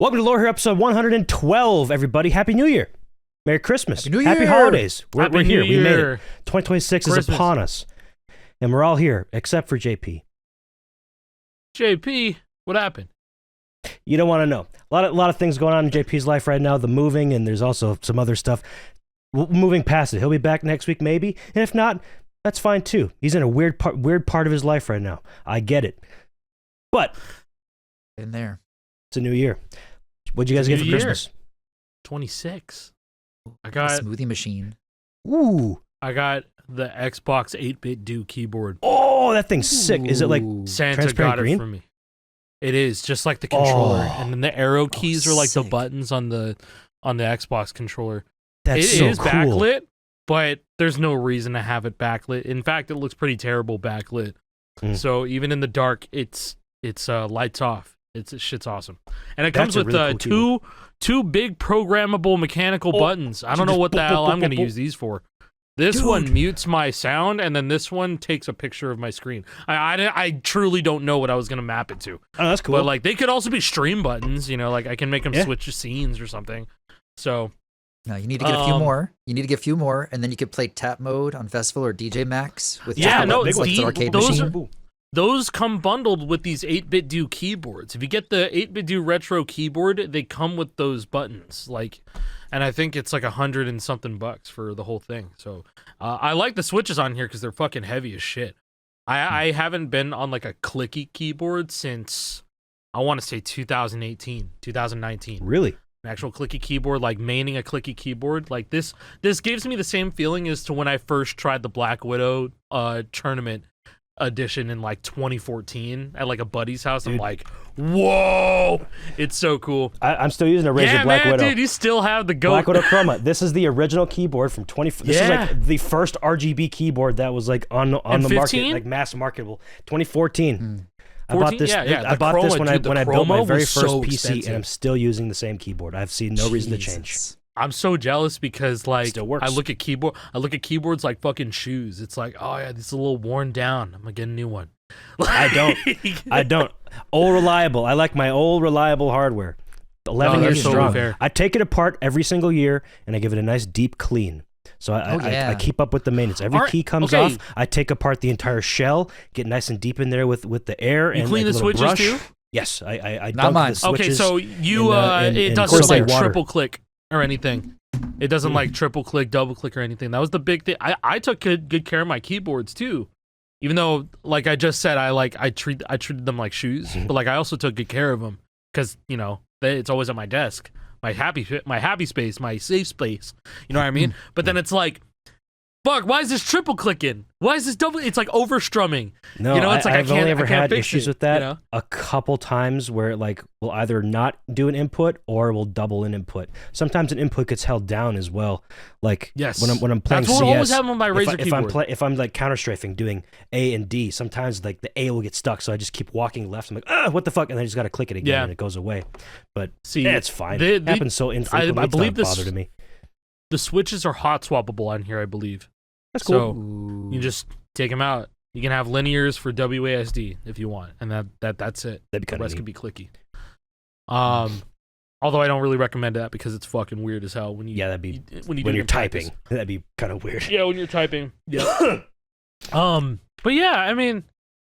Welcome to Lore here, episode 112, everybody. Happy New Year. Merry Christmas. Happy New Year. Happy holidays. We're here. We made it. 2026 Christmas is upon us. And we're all here, except for JP. JP, what happened? You don't want to know. A lot of things going on in JP's life right now. The moving, and there's also some other stuff. Moving past it. He'll be back next week, maybe. And if not, that's fine, too. He's in a weird part of his life right now. I get it. But in there. It's a new year. What'd you guys get for Christmas? 26. I A got smoothie machine. Ooh. I got the Xbox 8-bit do keyboard. Oh, that thing's sick. Is it like Ooh. Santa transparent got green? it for me. It is just like the controller, Oh. and then the arrow keys are like the sick. buttons on the Xbox controller. That's It so is cool. backlit, but there's no reason to have it backlit. In fact, it looks pretty terrible backlit. Mm. So even in the dark, it's lights off. Shit's awesome, and it comes That's a with really cool two big programmable mechanical buttons. I don't know what the hell I'm going to use these for. This one mutes my sound, and then this one takes a picture of my screen. I truly don't know what I was going to map it to. Oh, that's cool. But like they could also be stream buttons. You know, like I can make them switch scenes or something. So No, you need to get a few more. You need to get a few more, and then you could play tap mode on Festival or DJ Max with Yeah, no, buttons like the arcade those machine. those come bundled with these 8-bit do keyboards. If you get the 8-bit do retro keyboard, they come with those buttons. Like, and I think it's like $100 and something for the whole thing. So I like the switches on here because they're fucking heavy as shit. I haven't been on like a clicky keyboard since I want to say 2018, 2019. Really? An actual clicky keyboard, like maining a clicky keyboard. Like this gives me the same feeling as to when I first tried the Black Widow tournament edition in like 2014 at like a buddy's house. Dude. I'm like, whoa, it's so cool. I'm still using a Razer Yeah, Black man, Widow. dude, you still have the Black goat. Widow Chroma. This is the original keyboard from 20. This is Yeah. like the first RGB keyboard that was like on the And market, 15? like mass marketable. 2014. I 14? bought this. Yeah, I the bought this Chroma, when dude, I the built my Chroma very was first so PC, expensive. and I'm still using the same keyboard. I've seen no reason to change. Jesus. I'm so jealous because like Still works. I look at keyboards like fucking shoes. It's like, oh yeah, this is a little worn down. I'm gonna get a new one. I don't. Old reliable. I like my old reliable hardware. 11 Oh, years that's totally strong. fair. I take it apart every single year, and I give it a nice deep clean. So I keep up with the maintenance. Every key comes off. I take apart the entire shell, get nice and deep in there with the air. You and clean like the a little switches brush. too? Yes, I Not dunk mine. the switches. Okay, so you in it doesn't course like water. triple click or anything. It doesn't like triple click, double click or anything. That was the big thing. I took good care of my keyboards too. Even though, like I just said, I treated them like shoes, but like I also took good care of them because you know it's always at my desk, my happy space, my safe space. You know what I mean? But then it's like, fuck, why is this triple clicking? Why is this double? It's like over strumming. No, you know, it's like I've only ever had fix issues it, with that you know? a couple times where it like will either not do an input or will double an input. Sometimes an input gets held down as well. Like Yes. when I'm playing That's what CS, always happened with my Razer keyboard. if I'm like counter strafing doing A and D, sometimes like the A will get stuck, so I just keep walking left. I'm like, what the fuck, and then I just got to click it again and it goes away. But See, it's fine. It happens so infrequently. I believe it's not a bother to me. The switches are hot swappable on here, I believe. That's cool. So you just take them out. You can have linears for WASD if you want, and that's it. That'd be The kind of rest neat. can be clicky. Although I don't really recommend that because it's fucking weird as hell when you That'd be when when do you're it in practice. typing. That'd be kind of weird. Yeah, when you're typing. Yeah. But yeah, I mean,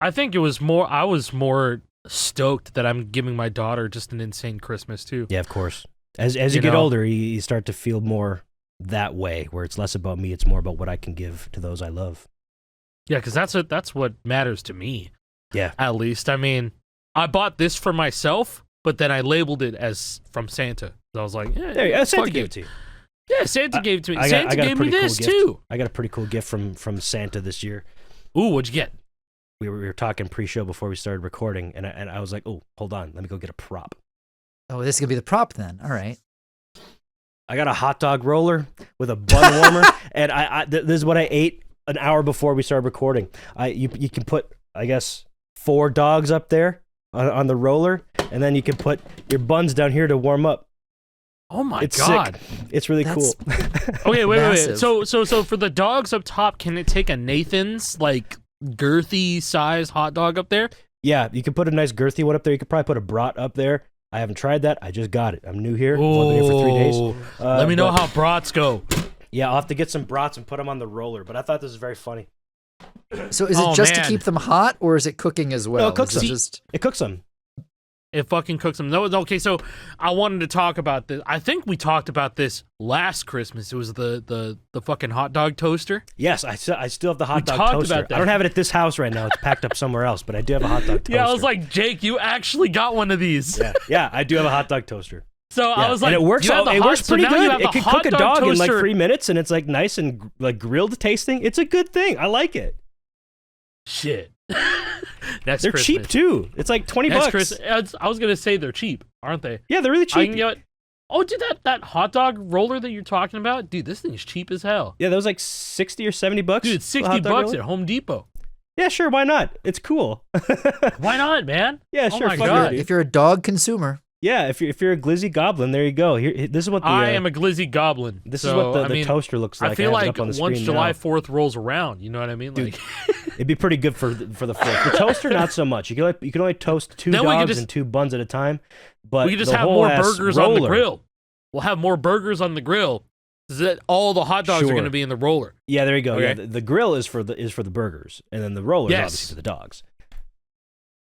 I think I was more stoked that I'm giving my daughter just an insane Christmas too. Yeah, of course. As you You get know? older, you start to feel more that way, where it's less about me, it's more about what I can give to those I love. Yeah, because that's what matters to me. Yeah. At least, I mean, I bought this for myself, but then I labeled it as from Santa. So I was like, yeah, There you go. Santa fuck gave it. it to you. Yeah, Santa gave it to me. I got Santa a gave me pretty cool this gift. too. I got a pretty cool gift from Santa this year. Ooh, what'd you get? We were talking pre-show before we started recording, and I was like, oh, hold on, let me go get a prop. Oh, this is going to be the prop then. All right. I got a hot dog roller with a bun warmer, and this is what I ate an hour before we started recording. You can put, I guess, 4 dogs up there on the roller, and then you can put your buns down here to warm up. Oh my It's god. sick. It's really That's cool. Okay, wait. Massive. So for the dogs up top, can it take a Nathan's like girthy sized hot dog up there? Yeah, you can put a nice girthy one up there. You could probably put a brat up there. I haven't tried that. I just got it. I'm new here. I've only been here for 3 days. Let me know how brats go. Yeah, I'll have to get some brats and put them on the roller. But I thought this was very funny. So is it just to keep them hot, or is it cooking as well? No, it cooks them. It cooks them. It fucking cooks them. No, okay. So I wanted to talk about this. I think we talked about this last Christmas. It was the fucking hot dog toaster. Yes, I still have the hot dog toaster. I don't have it at this house right now. It's packed up somewhere else, but I do have a hot dog toaster. Yeah, I was like, Jake, you actually got one of these. Yeah, I do have a hot dog toaster. So I was like, and it works. It works pretty good. It can cook a dog in like 3 minutes, and it's like nice and like grilled tasting. It's a good thing. I like it. Shit. They're cheap too. It's like $20. I was gonna say they're cheap, aren't they? Yeah, they're really cheap. I can get. Oh, dude, that hot dog roller that you're talking about, dude, this thing is cheap as hell. Yeah, that was like $60 or $70. Dude, it's $60 at Home Depot. Yeah, sure. Why not? It's cool. Why not, man? Yeah, oh sure. My God. If you're a dog consumer. Yeah, if you're a glizzy goblin, there you go. Here, this is what I am a glizzy goblin. This is what the toaster looks like. I feel like once July 4th rolls around, you know what I mean? Dude, it'd be pretty good for the 4th. The toaster, not so much. You can only toast 2 dogs and 2 buns at a time. But we could just have more burgers on the grill. We'll have more burgers on the grill. All the hot dogs are going to be in the roller. Yeah, there you go. Okay. Yeah, the grill is for the burgers, and then the roller is obviously for the dogs.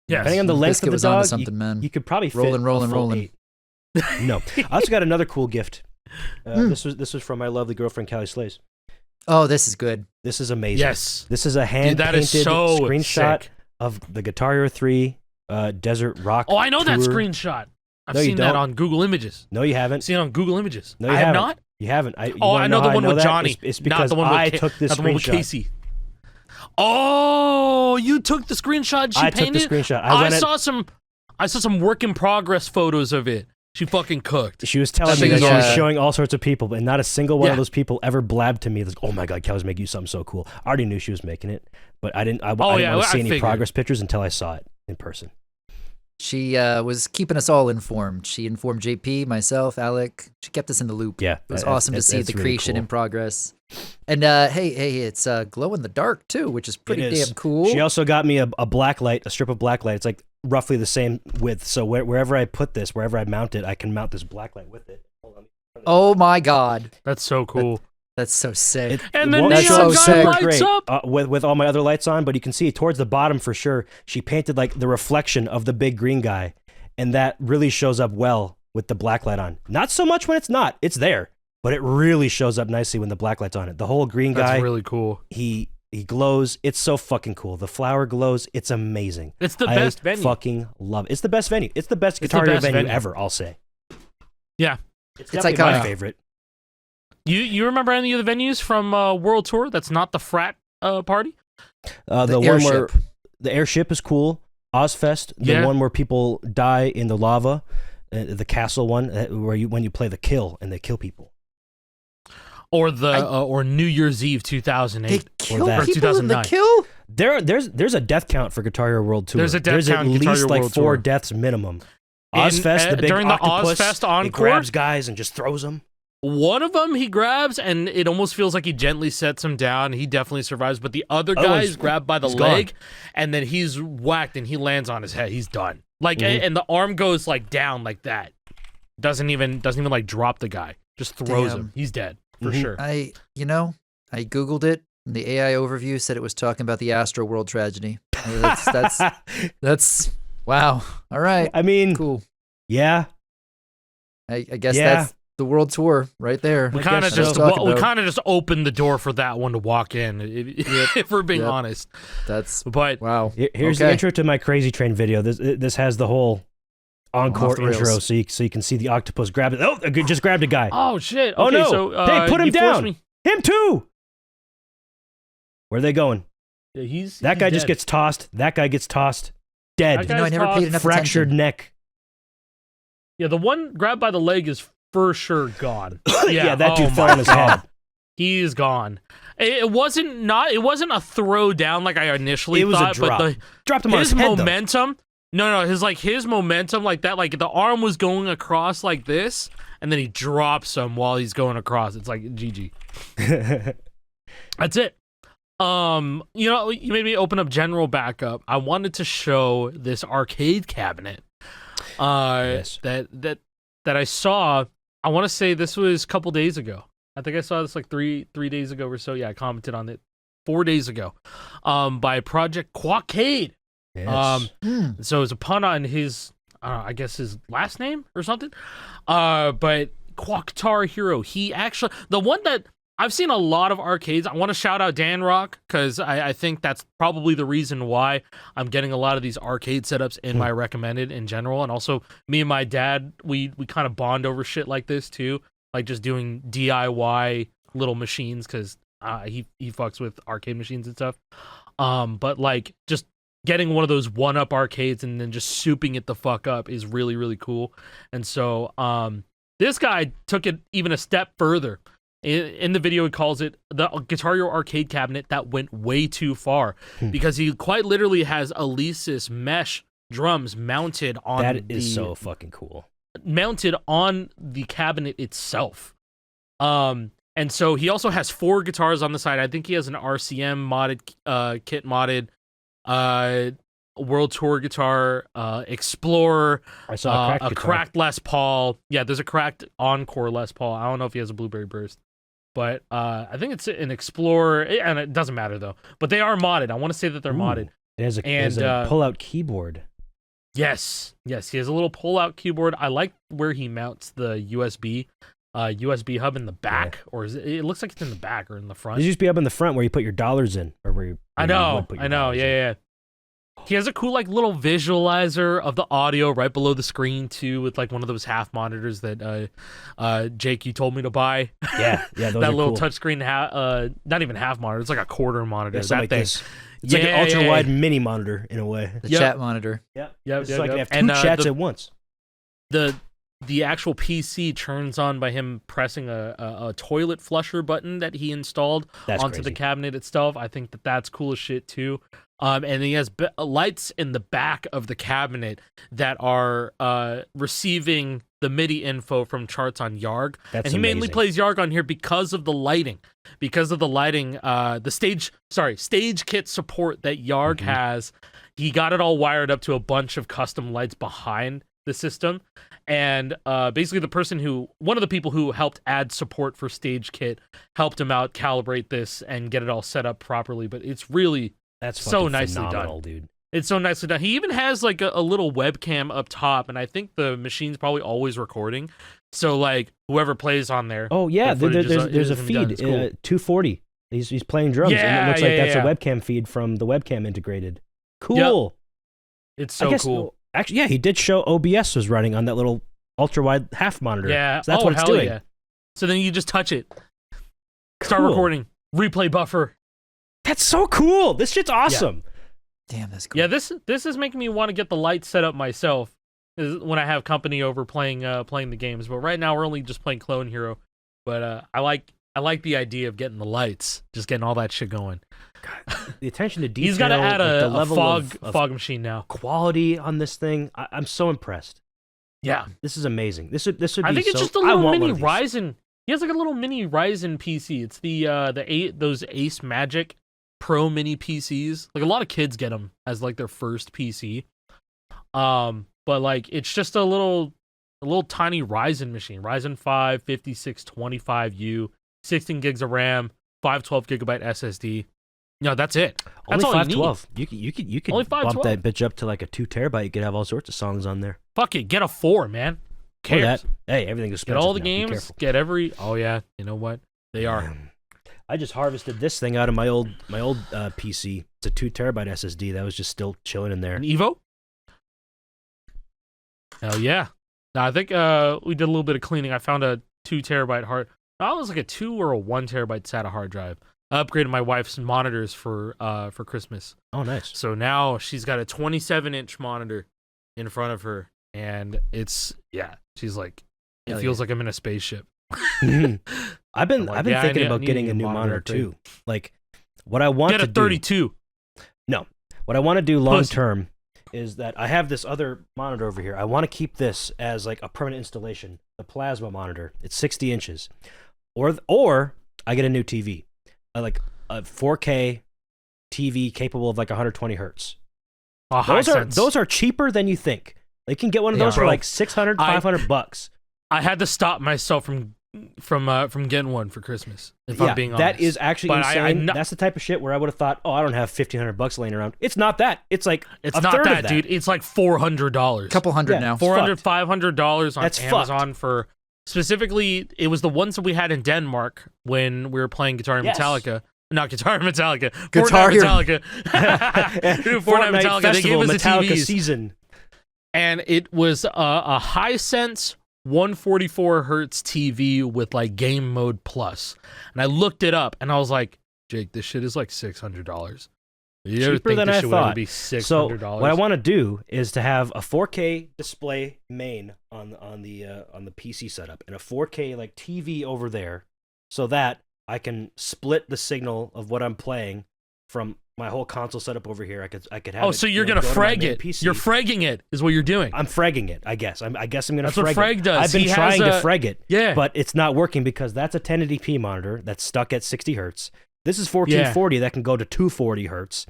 Yes. Depending on the length of the dog, man. you could probably fit rolling. 8. No, I also got another cool gift. This was from my lovely girlfriend Kallie Slays. Oh, this is good. This is amazing. Yes, this is a hand-painted screenshot of the Guitar Hero 3 Desert Rock. Oh, I know tour. that screenshot. I've seen that on Google Images. No, you haven't. Seen it on Google Images. No, you I haven't. have not. You haven't. I know the one with Johnny. It's because not the one I with took this not the one with screenshot. Casey. Oh, you took the screenshot. And she painted. Took the screenshot. I saw some work in progress photos of it. She fucking cooked. She was telling me that she was showing all sorts of people, and not a single one of those people ever blabbed to me. Like, oh my God, Kallie's making you something so cool. I already knew she was making it, but I didn't want to see any progress pictures until I saw it in person. She was keeping us all informed. She informed JP, myself, Alec. She kept us in the loop. Yeah, it was awesome to see the creation in progress. And hey, it's glow in the dark too, which is pretty damn cool. She also got me a black light, a strip of black light. It's like roughly the same width. So wherever I put this, wherever I mount it, I can mount this black light with it. Oh my God, that's so cool. That's so sick. And the neon guy lights up with all my other lights on, but you can see towards the bottom for sure. She painted like the reflection of the big green guy, and that really shows up well with the black light on. Not so much when it's not. It's there, but it really shows up nicely when the black light's on it. The whole green guy. That's really cool. He glows. It's so fucking cool. The flower glows. It's amazing. It's the best venue. Fucking love it. It's the best venue. It's the best Guitar Hero venue ever. I'll say. Yeah, it's like my favorite. You remember any of the venues from World Tour that's not the frat party? The one where the airship is cool. Ozfest, the one where people die in the lava, the castle one where when you play the kill and they kill people. Or or New Year's Eve 2008. They kill people in the kill? There's a death count for Guitar Hero World Tour. There's a death count at least like World 4 Tour. deaths minimum. Ozfest, the big during octopus, the Ozfest encore, it grabs guys and just throws them. One of them he grabs, and it almost feels like he gently sets him down. He definitely survives, but the other guy is grabbed by the leg, and then he's whacked, and he lands on his head. He's done. Like, and the arm goes like down like that. Doesn't even like drop the guy. Just throws him. He's dead for sure. I Googled it. And the AI overview said it was talking about the Astro World tragedy. That's wow. All right. I mean, cool. Yeah. I guess that's the World Tour right there. We kind of just opened the door for that one to walk in. If we're being honest, but wow. Here's the intro to my Crazy Train video. This has the whole encore intro, so you can see the octopus grab it. Oh, just grabbed a guy. Oh shit! Okay, oh no! So, hey, put him down. Him too. Where are they going? Yeah, he's that guy dead. just gets tossed. That guy gets tossed. Dead. I never paid enough fractured attention. neck. Yeah, the one grabbed by the leg is for sure gone. Yeah, that dude fell on his head. He is gone. It wasn't a throw down like I initially thought. It was a drop. But dropped him on his head, momentum. No, his momentum like that, like the arm was going across like this, and then he drops him while he's going across. It's like GG. That's it. You made me open up general backup. I wanted to show this arcade cabinet. Yes. that I saw. I want to say this was a couple days ago. I think I saw this like three days ago or so. Yeah, I commented on it 4 days ago. By Project Quackade. Yes. So it's a pun on his, I guess his last name or something. But Quacktar Hero. He actually, the one that I've seen a lot of arcades. I want to shout out Dan Rock because I think that's probably the reason why I'm getting a lot of these arcade setups in my recommended in general. And also me and my dad, we kind of bond over shit like this too. Like just doing DIY little machines because he fucks with arcade machines and stuff. But like just getting one of those one-up arcades and then just souping it the fuck up is really, really cool. And so this guy took it even a step further. In the video, he calls it the Guitar Hero arcade cabinet that went way too far because he quite literally has Alesis mesh drums mounted on. That is so fucking cool. Mounted on the cabinet itself. And so he also has 4 guitars on the side. I think he has an RCM modded kit modded, World Tour guitar, Explorer. I saw a cracked Les Paul. Yeah, there's a cracked Encore Les Paul. I don't know if he has a Blueberry Burst. But I think it's an Explorer, and it doesn't matter though. But they are modded. I want to say that they're modded. It has a pull-out keyboard. Yes, he has a little pull-out keyboard. I like where he mounts the USB hub in the back, or it looks like it's in the back or in the front. There's USB hub in the front where you put your dollars in, or where you. I know, yeah. He has a cool like little visualizer of the audio right below the screen too, with like one of those half monitors that Jake, you told me to buy. Yeah, those that are little cool. touchscreen, not even half monitor. It's like a quarter monitor. Yeah, that like thing. This. It's like an ultra-wide mini monitor in a way. The chat monitor. Yeah, Yep. I can have 2 chats at once. The actual PC turns on by him pressing a toilet flusher button that he installed onto the cabinet itself. I think that's cool as shit too. And he has lights in the back of the cabinet that are receiving the MIDI info from charts on YARG. That's and he mainly plays YARG on here because of the lighting. The stage kit support that YARG has. He got it all wired up to a bunch of custom lights behind the system. And basically one of the people who helped add support for stage kit helped him out calibrate this and get it all set up properly. But it's really so nicely done, dude. It's so nicely done. He even has like a little webcam up top, and I think the machine's probably always recording. So like whoever plays on there. Oh yeah, there's a feed, cool. 240. He's playing drums, and it looks like that's a webcam feed from the webcam integrated. Cool. Yep. It's so cool. Actually, yeah, he did show OBS was running on that little ultra wide half monitor. Yeah, so that's what it's doing. Yeah. So then you just touch it, start recording, replay buffer. That's so cool. This shit's awesome. Yeah. Damn, that's cool. Yeah, this is making me want to get the lights set up myself when I have company over playing the games. But right now we're only just playing Clone Hero. But I like the idea of getting the lights, just getting all that shit going. God, the attention to detail. He's got to add a fog machine now. Quality on this thing. I'm so impressed. Yeah, this is amazing. This would be. I think it's just a little mini Ryzen. He has like a little mini Ryzen PC. It's those Ace Magic Pro mini PCs. Like a lot of kids get them as like their first PC. But like it's just a little tiny Ryzen machine. Ryzen 5 5625U, 16 gigs of RAM, 512 gigabyte SSD. No, that's it. That's only all 512. You could only bump that bitch up to like a 2 terabyte. You could have all sorts of songs on there. Fuck it, get a 4, man. Cares? Hey, everything's expensive. Get all the now. games. Get every. Oh yeah, you know what? They are. I just harvested this thing out of my old PC. It's a 2 terabyte SSD that was just still chilling in there. An Evo? Hell yeah. No, I think we did a little bit of cleaning. I found a 2 terabyte hard. That was like a 2 or a 1 terabyte SATA hard drive. I upgraded my wife's monitors for Christmas. Oh, nice. So now she's got a 27-inch monitor in front of her, and she's like, it feels like I'm in a spaceship. I've been thinking about getting a new monitor too. Like, what I want to do. Get a 32. No, what I want to do long term is that I have this other monitor over here. I want to keep this as like a permanent installation, the plasma monitor. It's 60 inches, or I get a new TV. Like a 4K TV capable of like 120 hertz. Those are cheaper than you think. You can get one of those for like 600, 500 bucks. I had to stop myself from getting one for Christmas. If I'm being honest, that is actually insane. That's the type of shit where I would have thought, oh, I don't have $1,500 laying around. It's not that. It's like it's not that, dude. It's like $400. Couple hundred now. $400, $500 on Amazon for. Specifically, it was the ones that we had in Denmark when we were playing Guitar Hero Metallica. Not Guitar Hero Metallica. Guitar Hero Metallica. Fortnite Metallica. Festival, they gave us Metallica the TVs. season. And it was a Hisense 144 hertz TV with like game mode plus. And I looked it up and I was like, Jake, this shit is like $600. You ever Cheaper think than this I shit thought. would be $600? So what I want to do is to have a 4K display main on the PC setup and a 4K like TV over there, so that I can split the signal of what I'm playing from my whole console setup over here. I could have. Oh, it, so you're gonna frag it? PC. You're fragging it, is what you're doing. I'm fragging it. I guess I'm gonna. That's frag what frag it. does. I've been trying to frag it. Yeah, but it's not working because that's a 1080p monitor that's stuck at 60 hertz. This is 1440 that can go to 240 hertz,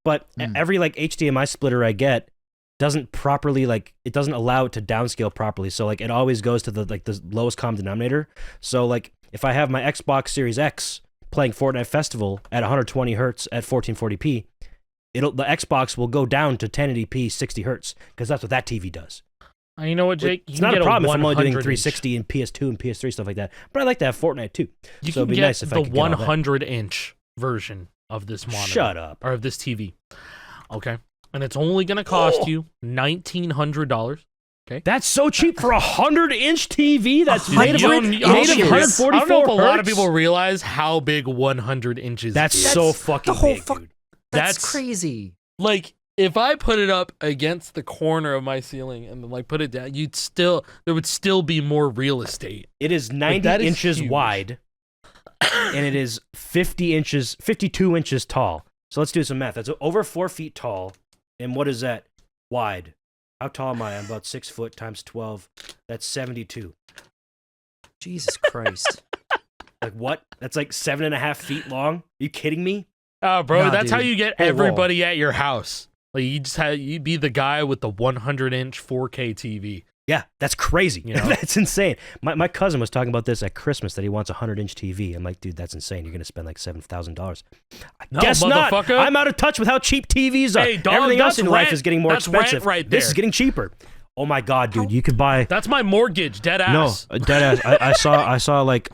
but every like HDMI splitter I get doesn't properly it doesn't allow it to downscale properly. So like it always goes to the lowest common denominator. So like if I have my Xbox Series X playing Fortnite Festival at 120 hertz at 1440p, the Xbox will go down to 1080p 60 hertz because that's what that TV does. You know what, Jake? It's not a problem if I'm only doing 360 and PS2 and PS3 stuff like that. But I like to have Fortnite too. You so can it'd be get nice if I the could get all that. 100-inch version of this monitor. Shut up. Or of this TV. Okay. And it's only going to cost you $1,900. Okay. That's so cheap for a 100-inch TV. That's made of 144 I don't know if a lot of hertz. people realize how big 100 inches That's is. so fucking big, dude. That's crazy. Like, if I put it up against the corner of my ceiling and then like put it down, there would still be more real estate. It is 90 inches wide, and it is 52 inches tall. So let's do some math. That's over 4 feet tall, and what is that wide? How tall am I? I'm about 6 foot times 12. That's 72. Jesus Christ. Like what? That's like 7.5 feet long. Are you kidding me? Oh, bro, Nah, that's how dude. you get Whole everybody at your house. Like you'd be the guy with the 100-inch 4K TV. Yeah, that's crazy. You know? That's insane. My cousin was talking about this at Christmas that he wants a 100-inch TV. I'm like, dude, that's insane. You're gonna spend like $7,000. No, Guess not. motherfucker. I'm out of touch with how cheap TVs are. Hey, dog, Everything else that's in life rent. is getting more That's expensive. rent right This is there. getting cheaper. Oh my god, dude, you could buy. That's my mortgage, dead ass. No, dead ass. I saw like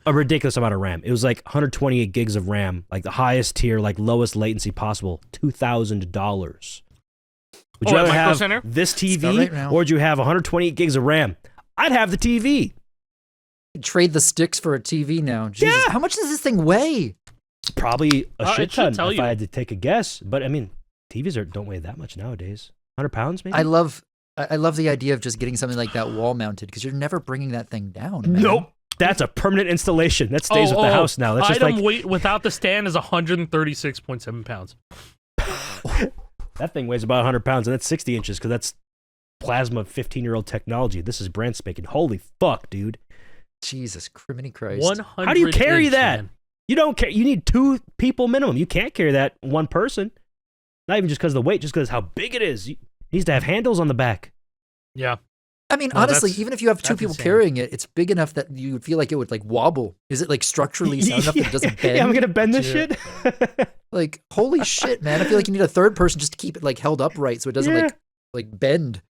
a ridiculous amount of RAM. It was like 128 gigs of RAM, like the highest tier, like lowest latency possible. $2,000. Would you rather at Micro have Center? this about TV right now. or would you have 128 gigs of RAM? I'd have the TV. Trade the sticks for a TV now. Jesus. Yeah. How much does this thing weigh? Probably a shit it should ton tell if you. I had to take a guess. But I mean, TVs don't weigh that much nowadays. 100 pounds maybe? I love the idea of just getting something like that wall mounted because you're never bringing that thing down. Man. Nope. That's a permanent installation. That stays with the house now. That's just item like weight without the stand is 136.7 pounds. that thing weighs about 100 pounds, and that's 60 inches because that's plasma 15-year-old technology. This is brand spanking. Holy fuck, dude. Jesus, criminy Christ. 100. How do you carry inch, that? man. You don't care. You need 2 people minimum. You can't carry that one person. Not even just because of the weight, just because how big it is. It needs to have handles on the back. Yeah. I mean, No, honestly, that's- even if you have 2 that's people insane. carrying it, it's big enough that you would feel like it would like wobble. Is it like structurally sound enough that it doesn't bend? Yeah, I'm gonna bend this Yeah. shit. Like, holy shit, man. I feel like you need a third person just to keep it like held upright so it doesn't Yeah. like bend.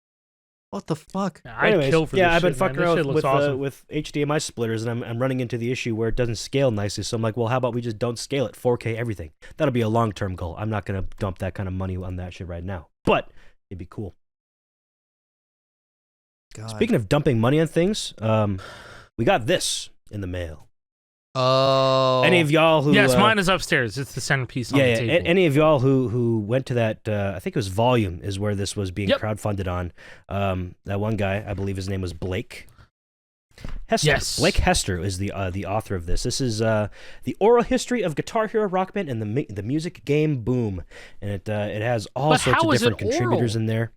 What the fuck? I'd Anyways, kill for yeah, this I've been shit, man. fucking This around shit looks with awesome. with HDMI splitters, and I'm running into the issue where it doesn't scale nicely. So I'm like, well, how about we just don't scale it, 4K everything? That'll be a long-term goal. I'm not gonna dump that kind of money on that shit right now, but it'd be cool. God. Speaking of dumping money on things, we got this in the mail. Oh. Any of y'all who Yes, mine is upstairs. It's the centerpiece on yeah, the yeah. table. Any of y'all who went to that, I think it was Volume is where this was being Yep. crowdfunded on. That one guy, I believe his name was Blake Hester. Yes. Blake Hester is the author of this. This is the oral history of Guitar Hero Rock Band and the music game Boom, and it has all But sorts how of is it different contributors oral? in there.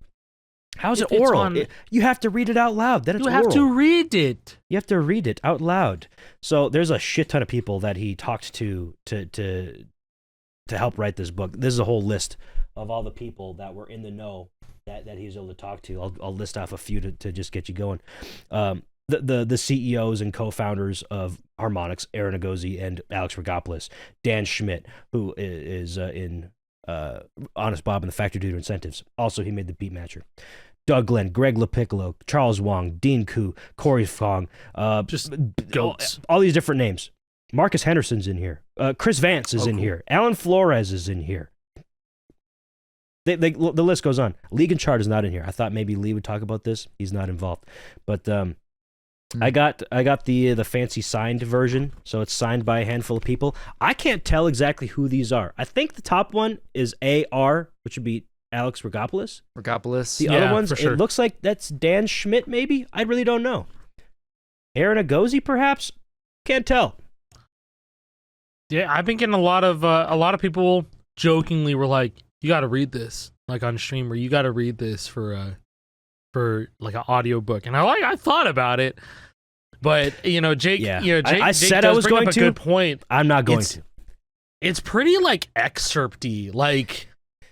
How's If it it's oral? on- You have to read it out loud. Then it's you have oral. to read it. You have to read it out loud. So there's a shit ton of people that he talked to help write this book. This is a whole list of all the people that were in the know that he was able to talk to. I'll list off a few to just get you going. The CEOs and co-founders of Harmonix, Aaron Agozi and Alex Rogopoulos, Dan Schmidt, who is in Honest Bob and the Factory Due to Incentives. Also, he made the Beat Matcher. Doug Glenn, Greg LaPiccolo, Charles Wong, Dean Koo, Corey Fong, just goats. All these different names. Marcus Henderson's in here. Chris Vance is in here. Alan Flores is in here. The list goes on. League and Chart is not in here. I thought maybe Lee would talk about this. He's not involved. But I got the fancy signed version, so it's signed by a handful of people. I can't tell exactly who these are. I think the top one is AR, which would be Alex Rogopoulos. The other ones, it looks like that's Dan Schmidt, maybe? I really don't know. Aaron Agozi, perhaps? Can't tell. Yeah, I've been getting a lot of people jokingly were like, you got to read this, like on stream, or you got to read this for like an audio book. And I thought about it, but Jake, Jake I said I was going to. Good point. I'm not going to. It's pretty like excerpty, like.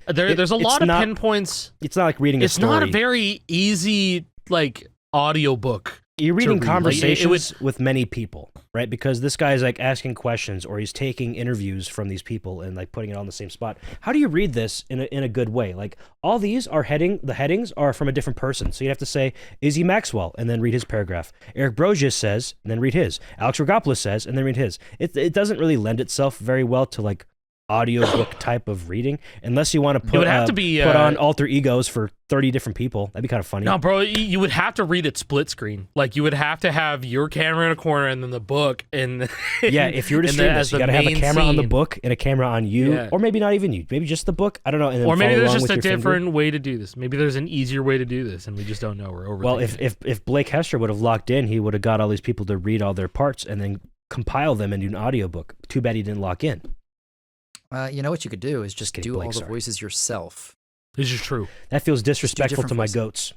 There's a lot of pinpoints. It's not like reading a story. It's not a very easy like audio book. You're reading conversations with many people, right? Because this guy's like asking questions or he's taking interviews from these people and like putting it on the same spot. How do you read this in a good way? Like all these are the headings are from a different person. So you have to say, Izzy Maxwell, and then read his paragraph. Eric Brogius says, and then read his. Alex Rogopoulos says, and then read his. It doesn't really lend itself very well to like audiobook type of reading, unless you want to put on alter egos for 30 different people. That'd be kind of funny. No, bro, you would have to read it split screen. Like you would have to have your camera in a corner and then the book. And yeah, if you were to stream this, you got to have a camera on the book and a camera on you, or maybe not even you. Maybe just the book. I don't know. And then or maybe there's just a different way to do this. Maybe there's an easier way to do this, and we just don't know. We're over. Well, if Blake Hester would have locked in, he would have got all these people to read all their parts and then compile them into an audiobook. Too bad he didn't lock in. You know what you could do is just do all the voices yourself. This is true. That feels disrespectful to my goats.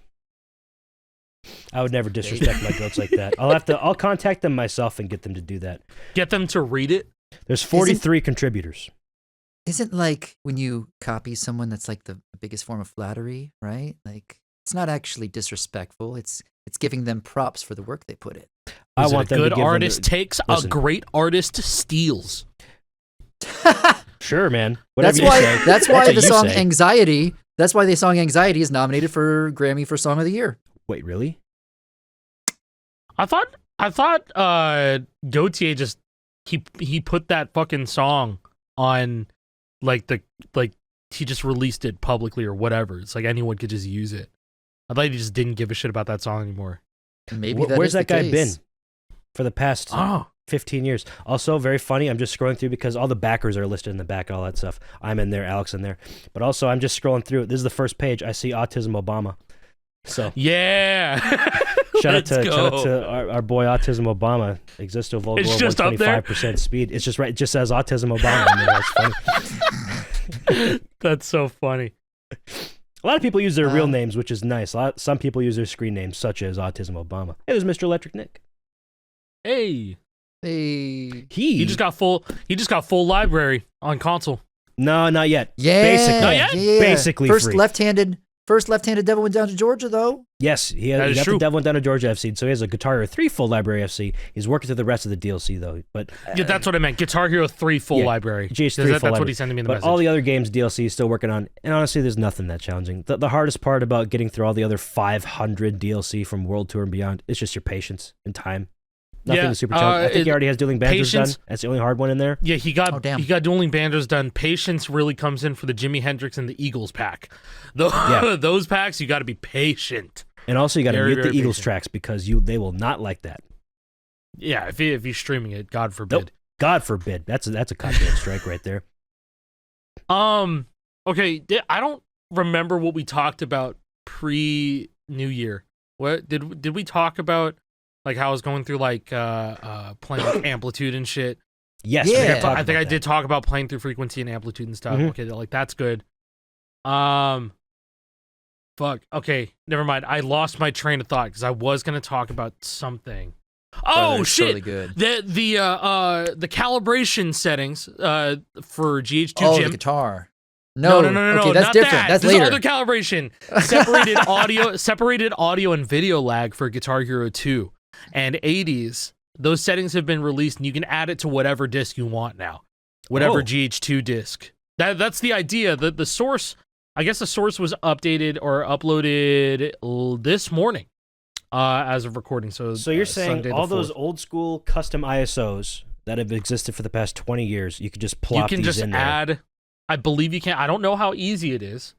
I would never disrespect my goats like that. I'll contact them myself and get them to do that. Get them to read it? There's 43 contributors. Isn't like when you copy someone that's like the biggest form of flattery, right? Like it's not actually disrespectful. It's giving them props for the work they put in. I want them to give them a good artist takes, a great artist steals. Sure, man. That's why the song Anxiety. That's why the song Anxiety is nominated for Grammy for Song of the Year. Wait, really? I thought Gautier just he put that fucking song on he just released it publicly or whatever. It's like anyone could just use it. I thought he just didn't give a shit about that song anymore. Maybe where's that guy been for the past 15 years? Also, very funny. I'm just scrolling through because all the backers are listed in the back and all that stuff. I'm in there, Alex in there. But also, I'm just scrolling through. This is the first page. I see Autism Obama. So yeah. Shout out to our boy Autism Obama. Existo Volgor 125% speed. It's just right. It just says Autism Obama. I mean, that's funny. That's so funny. A lot of people use their real names, which is nice. Some people use their screen names, such as Autism Obama. Hey, there's MrElectricNick. Hey. He just got full library on console. No, not yet. Yeah, basically, not yet? Yeah. Basically, First left-handed Devil went down to Georgia, though. Yes, he got the Devil went down to Georgia FC, so he has a Guitar Hero 3 full library FC. He's working through the rest of the DLC though. But yeah, that's what I meant. Guitar Hero 3 full library. GH 3 full that's what he's sending me in the message. All the other games DLC he's still working on, and honestly, there's nothing that challenging. The hardest part about getting through all the other 500 DLC from World Tour and beyond is just your patience and time. Nothing is super challenging. I think he already has Dueling Banjos done. That's the only hard one in there. Yeah, he got Dueling Banjos done. Patience really comes in for the Jimi Hendrix and the Eagles pack. Those packs, you got to be patient. And also, you got to mute the Eagles tracks because they will not like that. Yeah, if you're streaming it, God forbid. Nope. God forbid. That's a copyright strike right there. Okay, I don't remember what we talked about pre-New Year. What did we talk about? Like how I was going through like playing with amplitude and shit. Yes, I think I did talk about playing through frequency and amplitude and stuff. Mm-hmm. Okay, like that's good. Fuck. Okay, never mind. I lost my train of thought because I was gonna talk about something. Oh shit! Really good. The calibration settings for GH2 Jim. the guitar. No, no, Okay, that's not different. That. That's this later. is other calibration. Separated audio and video lag for Guitar Hero 2 and 80s. Those settings have been released, and you can add it to whatever disc you want now, whatever GH2 disc. That's the idea. The source, I guess, the source was updated or uploaded this morning, as of recording. So you're saying Sunday all the those 4th. old school custom ISOs that have existed for the past 20 years, you could just plop You can these just in there. add. I believe you can. I don't know how easy it is,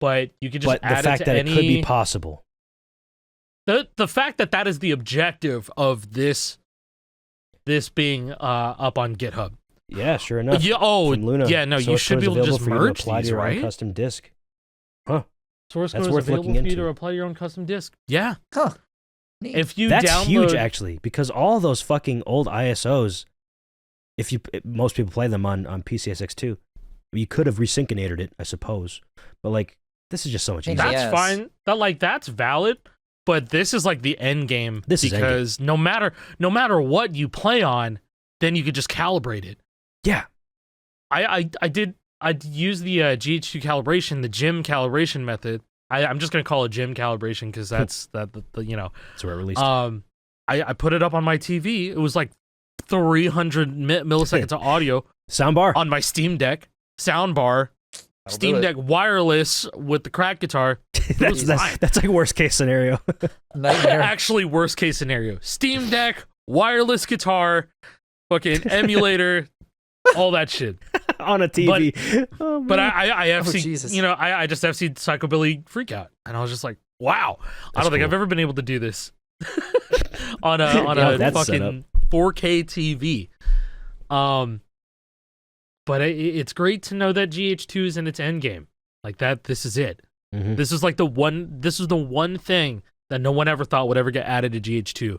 but you can just But add the fact it to that any. it could be possible. The fact that is the objective of this being up on GitHub. Yeah, sure enough. Yeah, From Luna. yeah, no, you Source should code be is able to available just for you merge apply to these, your own right? custom disc. Source That's code is worth available looking for you into. to apply to your own custom disc. Yeah. Huh. Neat. If you That's download, huge, actually, because all those fucking old ISOs, most people play them on PCSX2. You could have resyncinated it, I suppose, but like this is just so much easier. That's- that's Yes. fine. That's valid. But this is like the end game This is end game. because no matter what you play on, then you could just calibrate it. Yeah, I use the GH2 calibration, the gym calibration method. I'm just gonna call it gym calibration because that's the that's where it released. I put it up on my TV. It was like 300 milliseconds of audio Soundbar. on my Steam Deck soundbar. That'll Steam do it. Deck wireless with the crack guitar. that's like worst case scenario. Nightmare. Actually, worst case scenario. Steam Deck, wireless guitar, fucking emulator, all that shit. On a TV. But I FC, Jesus. I just FC'd Psychobilly Freakout, and I was just like, wow, I don't think I've ever been able to do this on a Yeah, that's set fucking 4K TV. But it's great to know that GH2 is in its end game. Like that, this is it. Mhm. This is like the one thing that no one ever thought would ever get added to GH2.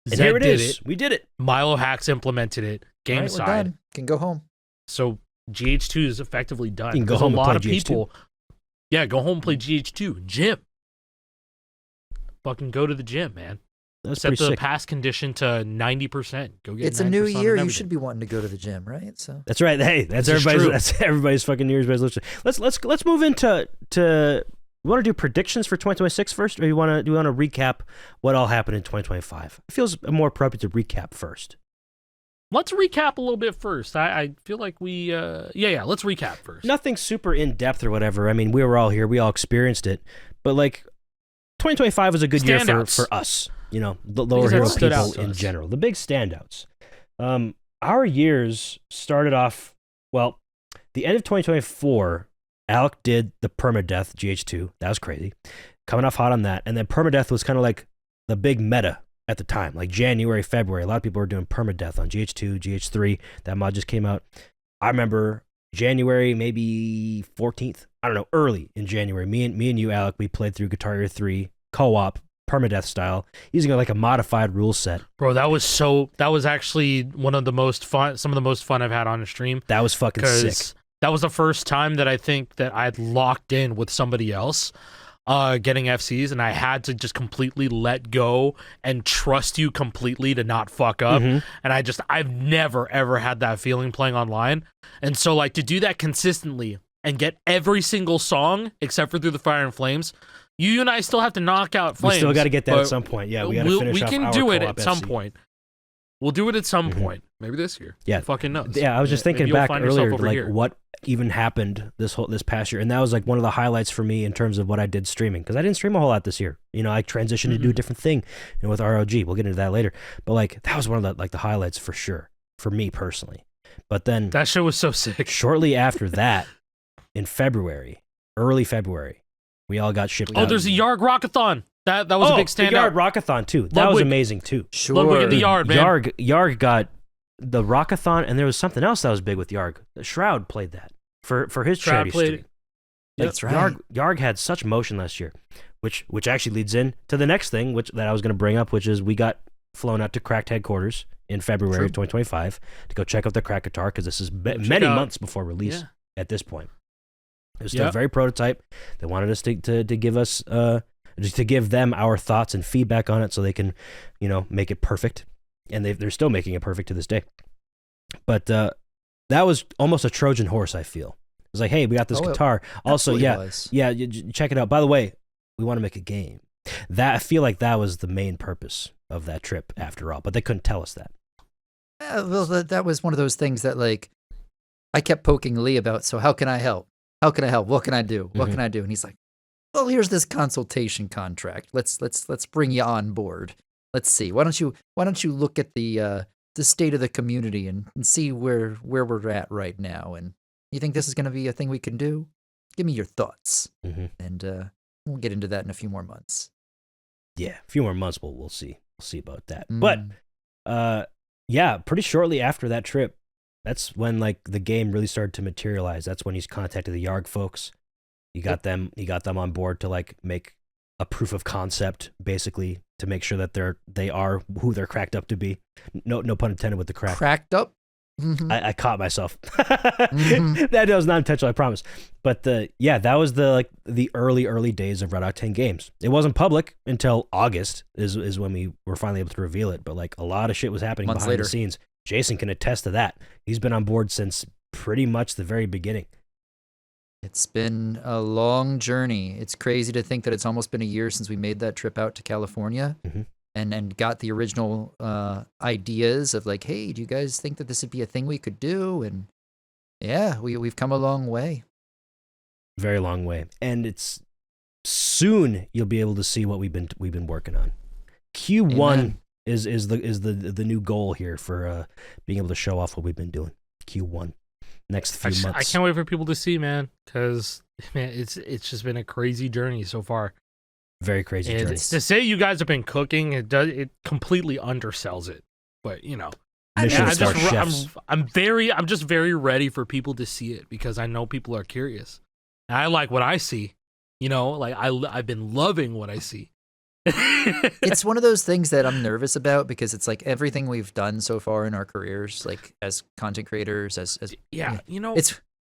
And Zed here it did is. it. We did it. Milo Hacks implemented it. Game All right, we're side. done. Can go home. So GH2 is effectively done. You can go There's home a and lot play of GH2. people. Yeah, go home and play GH2. Gym. Fucking go to the gym, man. That's Set pretty the sick. pass condition to 90%. Go get It's a new 90% on year. You everything. should be wanting to go to the gym, right? So That's right. Hey, that's This is true. everybody's fucking New Year's resolution. Let's move into we want to do predictions for 2026 first, or do you want to recap what all happened in 2025? It feels more appropriate to recap first. Let's recap a little bit first. I feel like we let's recap first. Nothing super in depth or whatever. I mean, we were all here, we all experienced it, but like 2025 was a good year Standouts. for us. You know, the lower Things hero that stood out people to in us. general. The big standouts. Our years started off well. The end of 2024, Alec did the Permadeath GH2. That was crazy. Coming off hot on that, and then Permadeath was kind of like the big meta at the time, like January, February. A lot of people were doing Permadeath on GH2, GH3. That mod just came out. I remember January, maybe 14th. I don't know, early in January. Me and you, Alec, we played through Guitar Hero 3 co-op Permadeath style, using like a modified rule set. Bro, that was actually some of the most fun I've had on a stream. That was fucking sick. Because that was the first time that I think that I'd locked in with somebody else getting FCs, and I had to just completely let go and trust you completely to not fuck up. Mhm. And I've never ever had that feeling playing online. And so like to do that consistently and get every single song except for Through the Fire and Flames, you and I still have to knock out Flames. We still got to get that but at some point. Yeah, we got to finish we off can our do it co-op at some FC. point. We'll do it at some Mhm. point. Maybe this year. Yeah. Who fucking knows? Yeah, I was just Maybe thinking you'll back find yourself earlier, over like here. what even happened this past year, and that was like one of the highlights for me in terms of what I did streaming, because I didn't stream a whole lot this year. You know, I transitioned to do a different thing, with ROG. We'll get into that later, but like that was one of the highlights for sure for me personally. But then That shit was so sick. shortly after that, in February, early February, we all got shipped. Oh, out. there's a Yard Rockathon. That was a big the Yard standout. Rockathon too. That was Ludwig. amazing too. sure. Ludwig in the Yard, man. Yarg got the Rockathon, and there was something else that was big with Yarg. Shroud played that for his Shroud charity played stream. it. That's right. Yarg had such motion last year, which actually leads in to the next thing that I was going to bring up, which is we got flown out to Cracked headquarters in February of 2025 to go check out the Crack guitar, because this is many out- months before release Yeah. at this point. It was still Yep. very prototype. They wanted us to give us just to give them our thoughts and feedback on it, so they can, make it perfect. And they're still making it perfect to this day. But that was almost a Trojan horse, I feel. was like, hey, we got this guitar. Also, check it out. By the way, we want to make a game. I feel like that was the main purpose of that trip after all, but they couldn't tell us that. Well, that was one of those things that like I kept poking Lee about. So how can I help? How can I help? What can I do? What can I do? And he's like, well, here's this consultation contract. Let's bring you on board. Let's see. Why don't you look at the state of the community and see where we're at right now? And you think this is going to be a thing we can do? Give me your thoughts. And we'll get into that in a few more months. Yeah, a few more months. We'll see. We'll see about that. But yeah, pretty shortly after that trip, that's when like the game really started to materialize. That's when he's contacted the YARG folks. He got them on board to like make a proof of concept, basically, to make sure that they are who they're cracked up to be. No pun intended with the crack. Cracked up. I caught myself. That was not intentional, I promise. But that was the early days of RedOctane Games. It wasn't public until August is when we were finally able to reveal it. But like a lot of shit was happening behind the scenes. Jason can attest to that. He's been on board since pretty much the very beginning. It's been a long journey. It's crazy to think that it's almost been a year since we made that trip out to California and got the original ideas of like, hey, do you guys think that this would be a thing we could do? And yeah, we've come a long way. Very long way. And it's soon you'll be able to see what we've been working on. Q1 is the new goal here for being able to show off what we've been doing. Q1. Next few months. I can't wait for people to see, man, because it's just been a crazy journey so far. Very crazy journey. To say you guys have been cooking, it completely undersells it. But you know, I'm just very ready for people to see it because I know people are curious. And I like what I see. You know, like I've been loving what I see. It's one of those things that I'm nervous about because it's like everything we've done so far in our careers, like as content creators, as you know,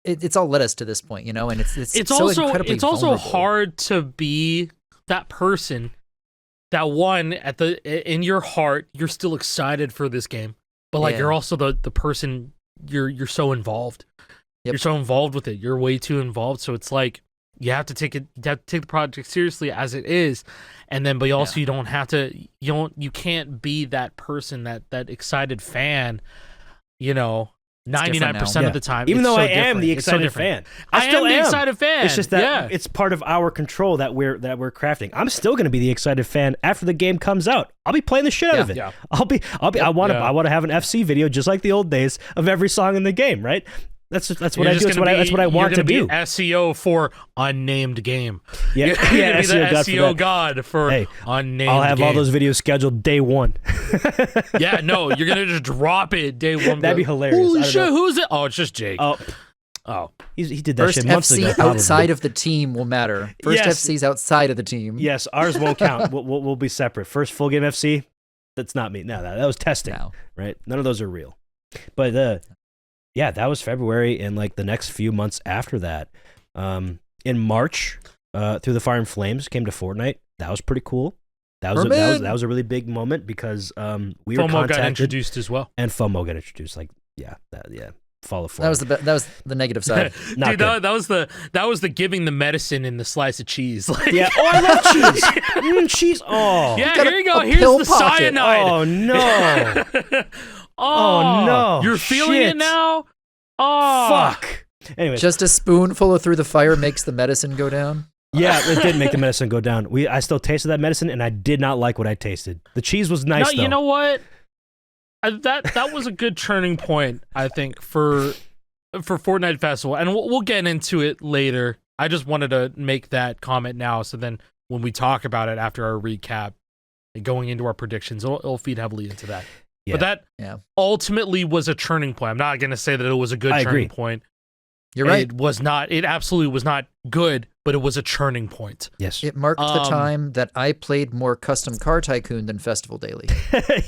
it's all led us to this point, you know, and it's so also incredibly it's also vulnerable. hard to be that person that one in your heart you're still excited for this game, but like you're also the person you're so involved. You're so involved with it. You're way too involved, so it's like. You have to take the project seriously as it is, and then but also you don't have to you can't be that person that excited fan, you know, 99% of the time. Even though I am the excited fan, I still am the excited fan. It's just that it's part of our control that we're crafting. I'm still going to be the excited fan after the game comes out. I'll be playing the shit out of it. Yeah. I want to have an FC video just like the old days of every song in the game, right? That's what I do. That's what I want to do. SEO for unnamed game. Yeah, you're yeah. be the SEO god for unnamed. I'll have game. all those videos scheduled day one. Yeah, no, you're gonna just drop it day one. That'd be hilarious. Holy shit, who's it? Oh, it's just Jake. Oh, he did that First shit months FC ago. outside of the team will matter. First FC's outside of the team. Yes, ours won't count. We'll be separate. First full game FC. That's not me. No, that was testing. No. Right? None of those are real. But yeah, that was February, and like the next few months after that, in March, Through the Fire and Flames came to Fortnite. That was pretty cool. That was a really big moment because we were FOMO got introduced as well, and FOMO got introduced. Like follow Fortnite. That was the negative side. Dude, that was the giving the medicine in the slice of cheese. Like, yeah. Oh, I love cheese. Cheese. Oh. Yeah. Here you go. Here's the cyanide. Oh no. Oh no! You're feeling it now? Oh fuck! Anyway, just a spoonful of Through the Fire makes the medicine go down. Yeah, it did make the medicine go down. I still tasted that medicine, and I did not like what I tasted. The cheese was nice, though. You know what? That was a good turning point, I think, for Fortnite Festival, and we'll get into it later. I just wanted to make that comment now, so then when we talk about it after our recap and going into our predictions, it'll feed heavily into that. Yeah. But that ultimately was a turning point. I'm not going to say that it was a good turning point. You're right. It absolutely was not good, but it was a turning point. Yes. It marked the time that I played more Custom Car Tycoon than Festival Daily.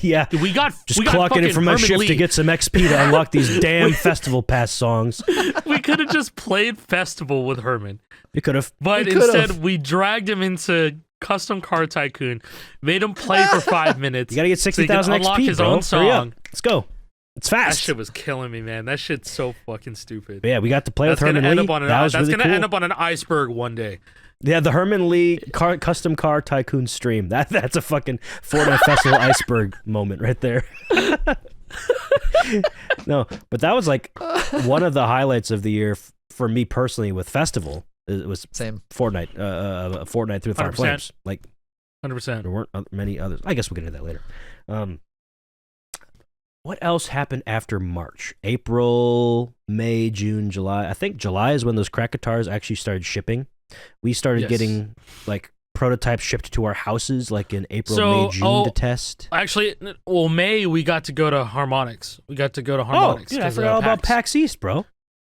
Yeah. We got clocking in from my shift to get some XP to unlock these damn Festival Pass songs. We could have just played Festival with Herman. We could have. But instead, we dragged him into Custom Car Tycoon, made him play for 5 minutes. You gotta get 60,000 XP, unlock his bro. own song. Let's go. It's That fast. shit was killing me, man. That shit's so fucking stupid. But yeah, we got to play That's with gonna Herman end Lee. up on an. That was That's really gonna cool. end up on an iceberg one day. Yeah, the Herman Lee custom car tycoon stream. That's a fucking Fortnite Festival iceberg moment right there. No, but that was like one of the highlights of the year for me personally with Festival. It was Same. Fortnite, Fortnite Through the Fire and 100%. Flames. Like 100%. there weren't many others. I guess we'll get into that later. What else happened after March? April, May, June, July. I think July is when those crack guitars actually started shipping. We started getting like prototypes shipped to our houses like in April, May, June to test. Actually, well, May we got to go to Harmonix. We got to go to Harmonix. Oh, dude, I forgot all about PAX East, bro.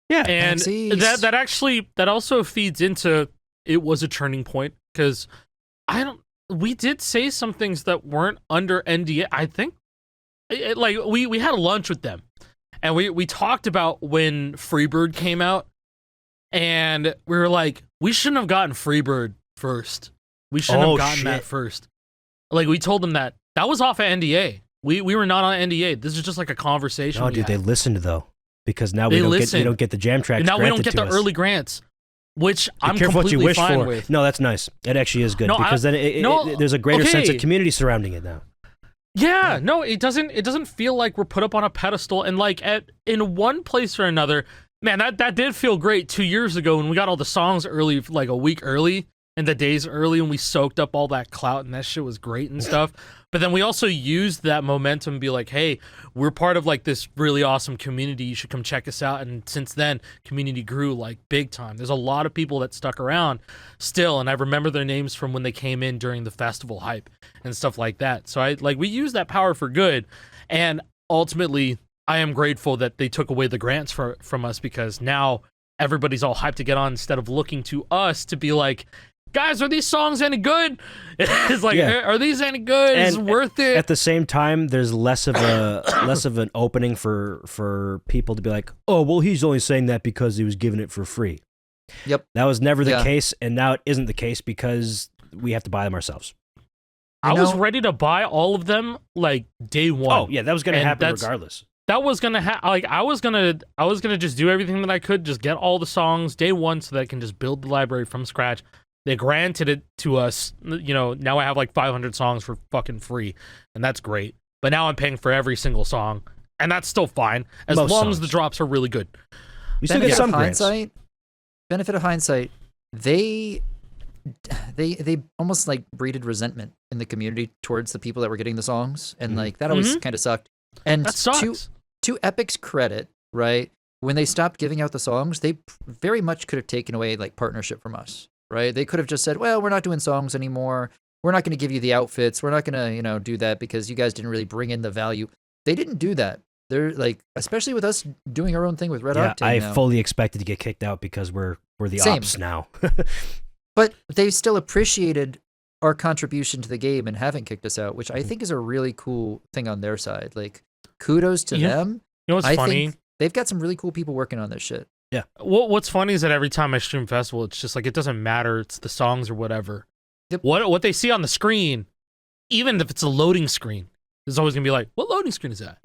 Yeah, and PAX East. that also feeds into it was a turning point because we did say some things that weren't under NDA. I think like we had a lunch with them and we talked about when Freebird came out and we were like, we shouldn't have gotten Freebird first. We shouldn't have gotten that first. Like we told them that was off of NDA. We were not on NDA. This is just like a conversation. No, dude, they listened though. Because now we don't get the jam tracks. And now we don't get the us. early grants, which I'm careful what you completely wish fine for. with. No, that's nice. It actually is good No, because then there's a greater sense of community surrounding it now. Yeah, no, it doesn't feel like we're put up on a pedestal and like in one place or another. Man, that did feel great 2 years ago when we got all the songs early, like a week early and the days early, and we soaked up all that clout and that shit was great and stuff. But then we also used that momentum and be like, hey, we're part of like this really awesome community. You should come check us out. And since then, community grew like big time. There's a lot of people that stuck around still, and I remember their names from when they came in during the festival hype and stuff like that. So we use that power for good, and ultimately, I am grateful that they took away the grants from us because now everybody's all hyped to get on instead of looking to us to be like, guys, are these songs any good? It's like, are these any good? Is it worth it? At the same time, there's less of an opening for people to be like, oh, well, he's only saying that because he was giving it for free. Yep. That was never the case, and now it isn't the case because we have to buy them ourselves. I was ready to buy all of them like day one. Oh yeah, that was gonna happen regardless. That was gonna happen. Like I was gonna just do everything that I could, just get all the songs day one, so that I can just build the library from scratch. They granted it to us. You know, now I have like 500 songs for fucking free, and that's great. But now I'm paying for every single song, and that's still fine as long as the drops are really good. You still get some grants. Benefit of hindsight, they almost like breeded resentment in the community towards the people that were getting the songs, and like that always kind of sucked. And that sucks. To Epic's credit, right, when they stopped giving out the songs, they very much could have taken away like partnership from us, right? They could have just said, well, we're not doing songs anymore. We're not going to give you the outfits. We're not going to, do that because you guys didn't really bring in the value. They didn't do that. They're like, especially with us doing our own thing with RedOctane. Yeah, I fully expected to get kicked out because we're the ops now. But they still appreciated our contribution to the game and haven't kicked us out, which I think is a really cool thing on their side. Like, kudos to them. You know what's funny? Think they've got some really cool people working on this shit. Yeah. What's funny is that every time I stream Festival, it's just like, it doesn't matter. It's the songs or whatever. Yep. What they see on the screen, even if it's a loading screen, is always going to be like, what loading screen is that?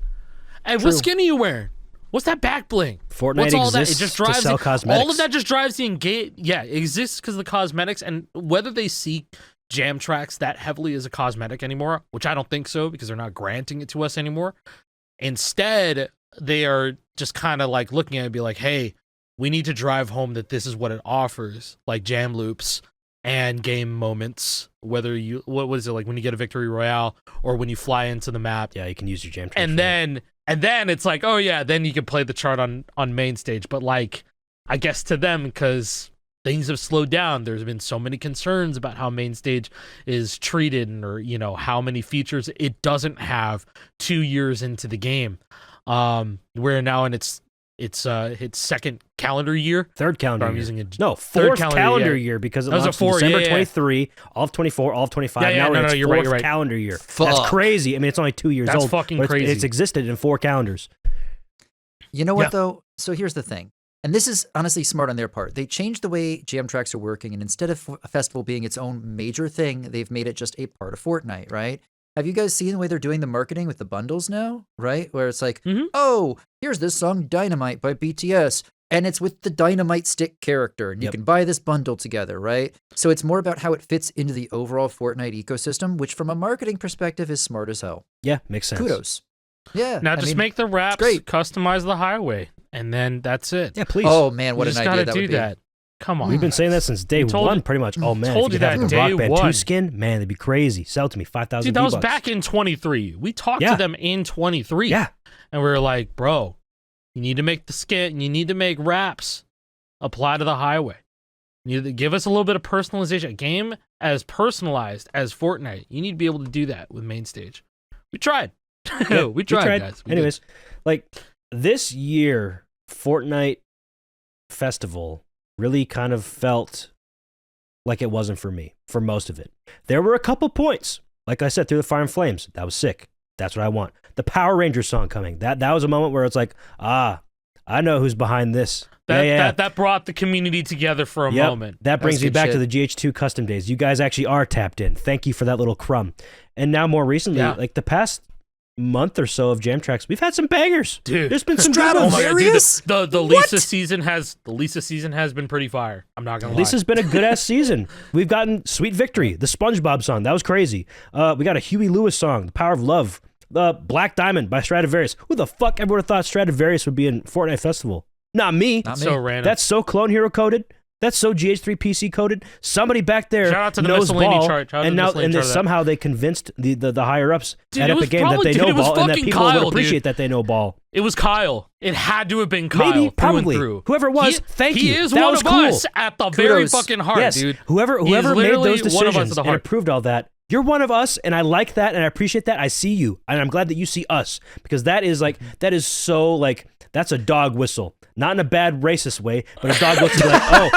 Hey, what skin are you wearing? What's that back bling? Fortnite What's all exists that? It just drives to sell cosmetics. All of that just drives the engage. Yeah, it exists because of the cosmetics, and whether they see jam tracks that heavily as a cosmetic anymore, which I don't think so because they're not granting it to us anymore. Instead, they are just kind of like looking at it and be like, hey, we need to drive home that this is what it offers, like jam loops and game moments. Whether you, what is it, like when you get a victory royale or when you fly into the map. Yeah, you can use your jam track. And then it's like, oh yeah, then you can play the chart on main stage. But like, I guess to them, because things have slowed down, there's been so many concerns about how main stage is treated, or how many features it doesn't have 2 years into the game. We're now in its second calendar year. Third calendar I'm year. using it. No, fourth calendar year because it launched in December 23, all of 24, all of 25. Now we're in its fourth calendar year. That's crazy. I mean, it's only 2 years old. That's fucking crazy. It's existed in 4 calendars. You know what, though? So here's the thing. And this is honestly smart on their part. They changed the way jam tracks are working, and instead of a festival being its own major thing, they've made it just a part of Fortnite, right? have you guys seen the way they're doing the marketing with the bundles now? Right, where it's like, Mhm. oh, here's this song Dynamite by BTS, and it's with the Dynamite stick character, and you Yep. can buy this bundle together, right? So it's more about how it fits into the overall Fortnite ecosystem, which from a marketing perspective is smart as hell. Yeah, makes sense. Kudos. Yeah. Now I just mean, make the wraps, great. customize the highway, and then that's it. Yeah, please. Oh man, what you an just idea gotta that do would be. that. Come on. We've been saying that since day told one, you- pretty much. Oh man, told if you you could have that the Rock day Band 2 one. skin, man, that'd be crazy. Sell it to me, 5,000 Dude, that was V-bucks. back in 23. We talked Yeah. to them in 23. Yeah, And we were like, bro, you need to make the skin, you need to make wraps apply to the highway. You need to give us a little bit of personalization. A game as personalized as Fortnite, you need to be able to do that with main stage. We tried. Yeah, we tried, guys. We did. Anyways, like this year, Fortnite Festival really kind of felt like it wasn't for me for most of it. There were a couple points, like I said, through the Fire and Flames. That was sick. That's what I want. The Power Rangers song coming. That was a moment where it's like, I know who's behind this. That brought the community together for a moment. That brings That's me good back shit. to the GH2 custom days. You guys actually are tapped in. Thank you for that little crumb. And now more recently, Yeah. like the past month or so of Jam Tracks, we've had some bangers. Dude. There's been some good Stratum ones. Oh my God, dude, Serious? the Lisa season has been pretty fire. I'm not gonna lie. Lisa's been a good ass season. We've gotten Sweet Victory, the SpongeBob song. That was crazy. We got a Huey Lewis song, The Power of Love. Black Diamond by Stradivarius. Who the fuck ever would have thought Stradivarius would be in Fortnite Festival? Not me. Not me. so random. That's so Clone Hero coded. That's so GH3 PC coded. Somebody back there Shout out to the knows miscellany ball, chart. Shout out to and the now miscellany chart of that. somehow they convinced the higher ups Dude, at it was Epic Game that probably- they dude, know it was ball and that fucking people Kyle, would appreciate dude. that they know ball. It was Kyle. It had to have been Kyle. Maybe, through probably. and through. Whoever it was, thank he you. He is That one was of cool. us at the very Kudos. fucking heart, Yes, dude. whoever He is made literally those one of us at decisions the and heart. approved all that, you're one of us, and I like that, and I appreciate that. I see you, and I'm glad that you see us, because that is so like that's a dog whistle, not in a bad racist way, but a dog whistle like, oh,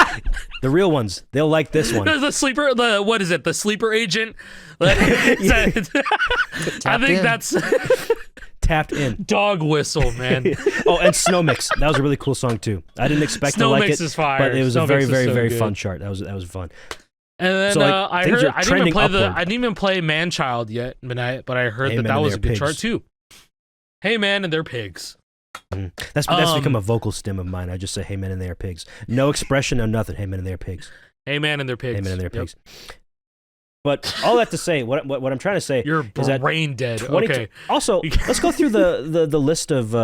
the real ones, they'll like this one. The sleeper, what is it? The sleeper agent. I Tapped think in. that's Tapped in. dog whistle, man. Oh, and Snow Mix. That was a really cool song too. I didn't expect Snow to like Mix it, is fire. but it was Snow a very, Mix is very, so very good. fun chart. That was fun. And then So, like, I things heard are trending upward. I didn't even play Manchild yet, but I heard Hey that Man and was a Their good chart Pigs. too. Hey man, and they're pigs. That's become a vocal stem of mine. I just say, "Hey man, and they are pigs." No expression, no nothing. Hey man, and they are pigs. Hey man, and they're pigs. Hey man, and they are Yep. pigs. But all that to say, what I'm trying to say You're is that brain dead. 20 Okay. Also, let's go through the list of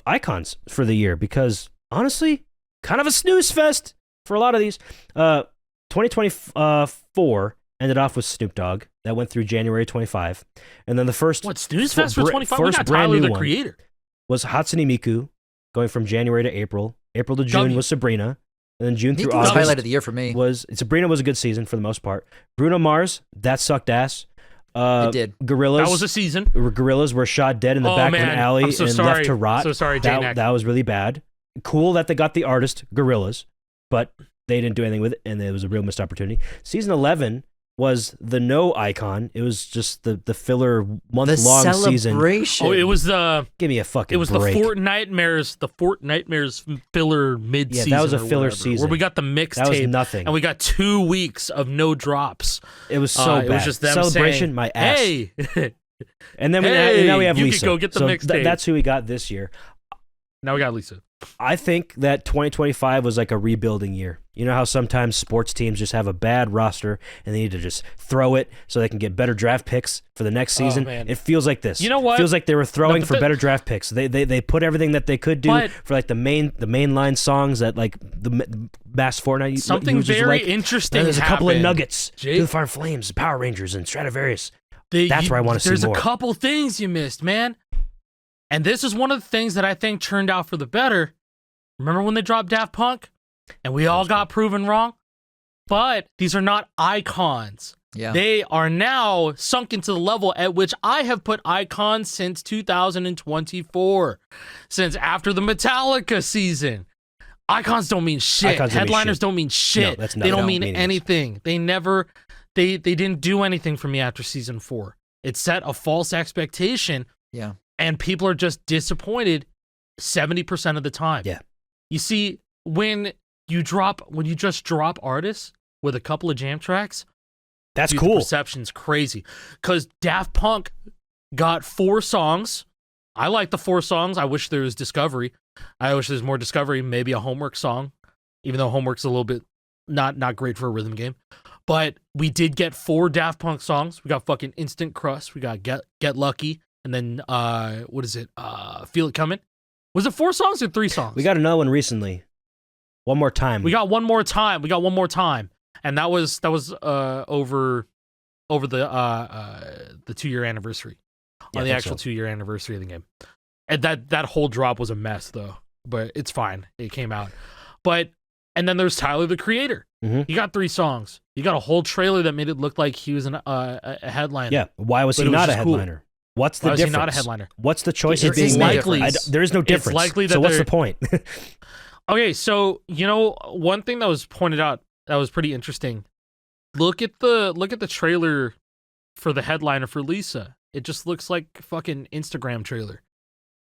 icons for the year, because honestly, kind of a snooze fest for a lot of these. 2024 ended off with Snoop Dogg. That went through January 25, and then the first What Snooze Fest for br- 25? We first got brand Tyler new the one. Creator. was Hatsune Miku, going from January to April. April to June W. was Sabrina, and then June through Miku was August highlight of the year for me. Sabrina was a good season for the most part. Bruno Mars, that sucked ass. It did. Gorillas. That was a season. Gorillas were shot dead in the Oh, back of man. an alley I'm so and sorry. left to rot. So sorry, J-Neck. that was really bad. Cool that they got the artist, Gorillas, but they didn't do anything with it, and it was a real missed opportunity. Season 11 was the no icon. It was just the filler The month-long season. celebration. Oh, it was the Give me a fucking break. the Fortnitemares filler mid season. that was a or filler whatever, season. where we got the That was mixtape, nothing. and we got 2 weeks of no drops. It was so bad. It was just them Celebration, saying, my ass. Hey, And then Hey, now we have you could Lisa. go get the so mixtape. that's who we got this year. now we got Lisa. I think that 2025 was like a rebuilding year. You know how sometimes sports teams just have a bad roster and they need to just throw it so they can get better draft picks for the next season? man. It feels like this. You know what? It feels like they were throwing No, for but better draft picks. They put everything that they could do But- for like the mainline songs that like the Bass Fortnite Something users very like. interesting And there's a couple of happened. nuggets. Jake- To the Fire and Flames, Power Rangers, and Stradivarius. They- That's where I wanna see There's more. a couple things you missed, man. And this is one of the things that I think turned out for the better. Remember when they dropped Daft Punk? And we all got proven wrong? But these are not icons. Yeah. They are now sunk into the level at which I have put icons since 2024. Since after the Metallica season. Icons don't mean shit. Icons don't mean Headliners shit. don't mean shit. No, that's not- they they don't don't mean mean anything. They didn't do anything for me after season 4. It set a false expectation, Yeah. and people are just disappointed 70% of the time. Yeah. You see, when you just drop artists with a couple of jam tracks, That's Dude, cool. The reception's crazy. Because Daft Punk got 4 songs. I like the 4 songs. I wish there was Discovery. I wish there's more Discovery, maybe a Homework song, even though Homework's a little bit not great for a rhythm game. But we did get 4 Daft Punk songs. We got fucking Instant Crust. We got Get Lucky. And then, what is it? Feel It Coming. Was it 4 songs or 3 songs? We got another one recently. One More Time. We got One More Time. And that was over the 2-year anniversary. On the actual 2-year anniversary of the game. And that whole drop was a mess though. But it's fine. It came out. And then there's Tyler the Creator. Mm-hmm. He got 3 songs. He got a whole trailer that made it look like he was a headliner. Yeah. Why was he not a headliner? Cool. What's the difference? Why was he not a headliner? What's the choice it's being made? There is no difference. It's likely that so what's the point? Okay, so one thing that was pointed out that was pretty interesting. Look at the trailer for the headliner for Lisa. It just looks like a fucking Instagram trailer.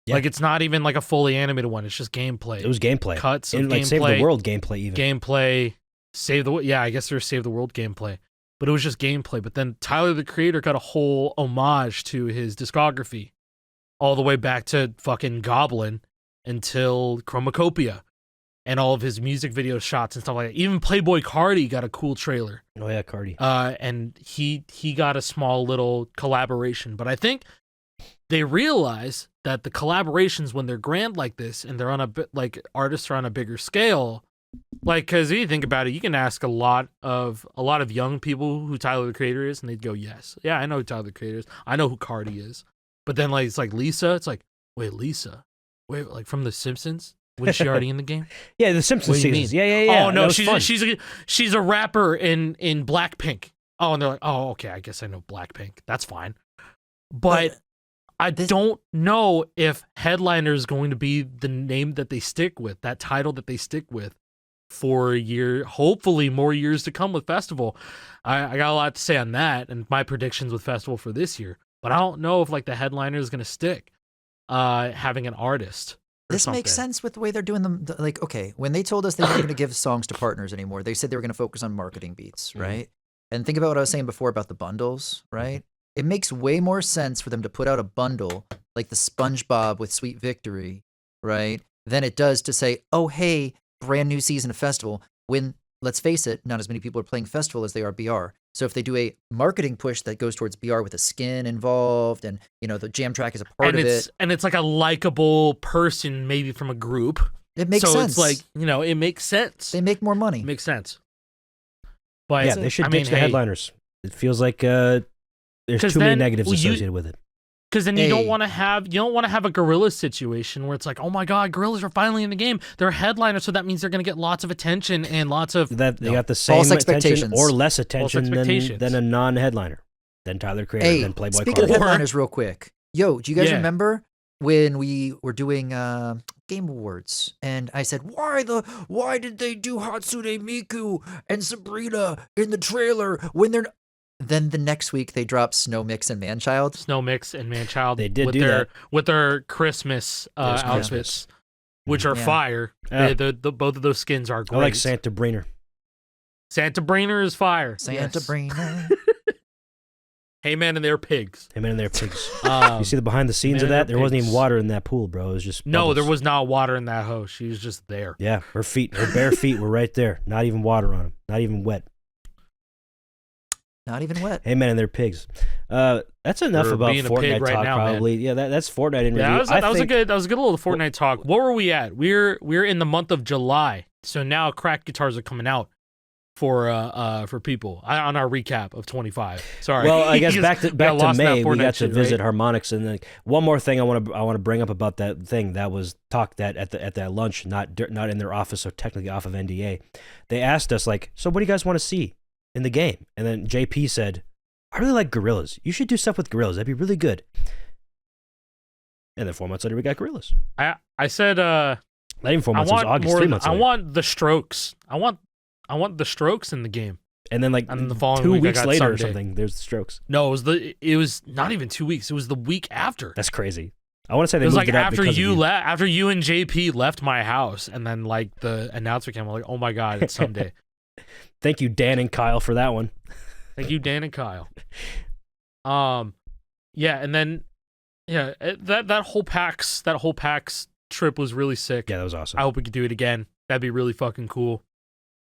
Yeah. Like it's not even like a fully animated one. It's just gameplay. It was gameplay. Cuts of and like gameplay. Save the World gameplay even. Gameplay. I guess there's Save the World gameplay. But it was just gameplay. But then Tyler the Creator got a whole homage to his discography. All the way back to fucking Goblin until Chromacopia. And all of his music video shots and stuff like that. Even Playboy Cardi got a cool trailer. Oh yeah, Cardi. And he got a small little collaboration. But I think they realize that the collaborations, when they're grand like this and they're on a bit like artists are on a bigger scale, like, because if you think about it, you can ask a lot of young people who Tyler the Creator is, and they'd go, yes, yeah, I know who Tyler the Creator is, I know who Cardi is. But then like it's like Lisa, it's like, wait, Lisa, like from The Simpsons. Was she already in the game? Yeah, The Simpsons seasons. Yeah. Oh no, she's a rapper in Blackpink. Oh, and they're like, oh, okay, I guess I know Blackpink. That's fine. But I don't know if headliner is going to be the name that they stick with, that title that they stick with for a year, hopefully more years to come with Festival. I got a lot to say on that and my predictions with Festival for this year. But I don't know if like the headliner is going to stick having an artist. This makes sense with the way they're doing them. Like, okay, when they told us they weren't going to give songs to partners anymore, they said they were going to focus on marketing beats, right? And think about what I was saying before about the bundles, right? It makes way more sense for them to put out a bundle like the SpongeBob with Sweet Victory, right? Than it does to say, oh, hey, brand new season of Festival, when, let's face it, not as many people are playing Festival as they are BR. So if they do a marketing push that goes towards BR with a skin involved and, the jam track is a part of it. And it's like a likable person maybe from a group. It makes sense. So it's like, it makes sense. They make more money. It makes sense. But yeah, they should ditch the headliners. It feels like there's too many negatives associated with it. Because then you don't want to have a Gorilla situation where it's like, oh my god, Gorillas are finally in the game. They're a headliner, so that means they're going to get lots of attention and lots of they got the same false attention expectations or less attention than a non-headliner, than Tyler the Creator, than Playboy Cardi. Speaking of headliners, real quick, do you guys remember when we were doing Game Awards and I said, why did they do Hatsune Miku and Sabrina in the trailer when they're Then the next week they dropped Snow Mix and Manchild. Snow Mix and Manchild. They did with their Christmas outfits, which are fire. Yeah. Both of those skins are great. I like Santa Briner. Santa Briner is fire. Santa Briner. Hey Man and Their Pigs. Hey Man and Their Pigs. You see the behind the scenes of that? There wasn't even water in that pool, bro. It was just bubbles. there was not water in that hose. She was just there. Yeah, her bare feet were right there. Not even water on them. Not even wet. Not even wet. Hey Man and Their Pigs. That's enough about Fortnite talk, now, probably. Man. Yeah, that's Fortnite in review. That was a good little Fortnite talk. What were we at? We're in the month of July, so now cracked guitars are coming out for people on our recap of 25. Sorry. Well, I guess back to May, we got to visit Harmonix, and then one more thing I want to bring up about that thing that was talked at that lunch, not in their office, so technically off of NDA. They asked us like, so what do you guys want to see in the game? And then JP said, I really like gorillas. You should do stuff with gorillas. That'd be really good. And then 4 months later, we got gorillas. I said, not even 4 months. It was August. 3 months later. I want the Strokes. I want the Strokes in the game. And then like the following 2 week, weeks later or something, there's the Strokes. No, it was not even 2 weeks. It was the week after. That's crazy. I want to say they moved like it up after you left, after you and JP left my house, and then like the announcer came. I'm like, oh my god, it's someday. Thank you, Dan and Kyle, for that one. Thank you, Dan and Kyle. Yeah, and then that whole PAX trip was really sick. Yeah, that was awesome. I hope we could do it again. That'd be really fucking cool.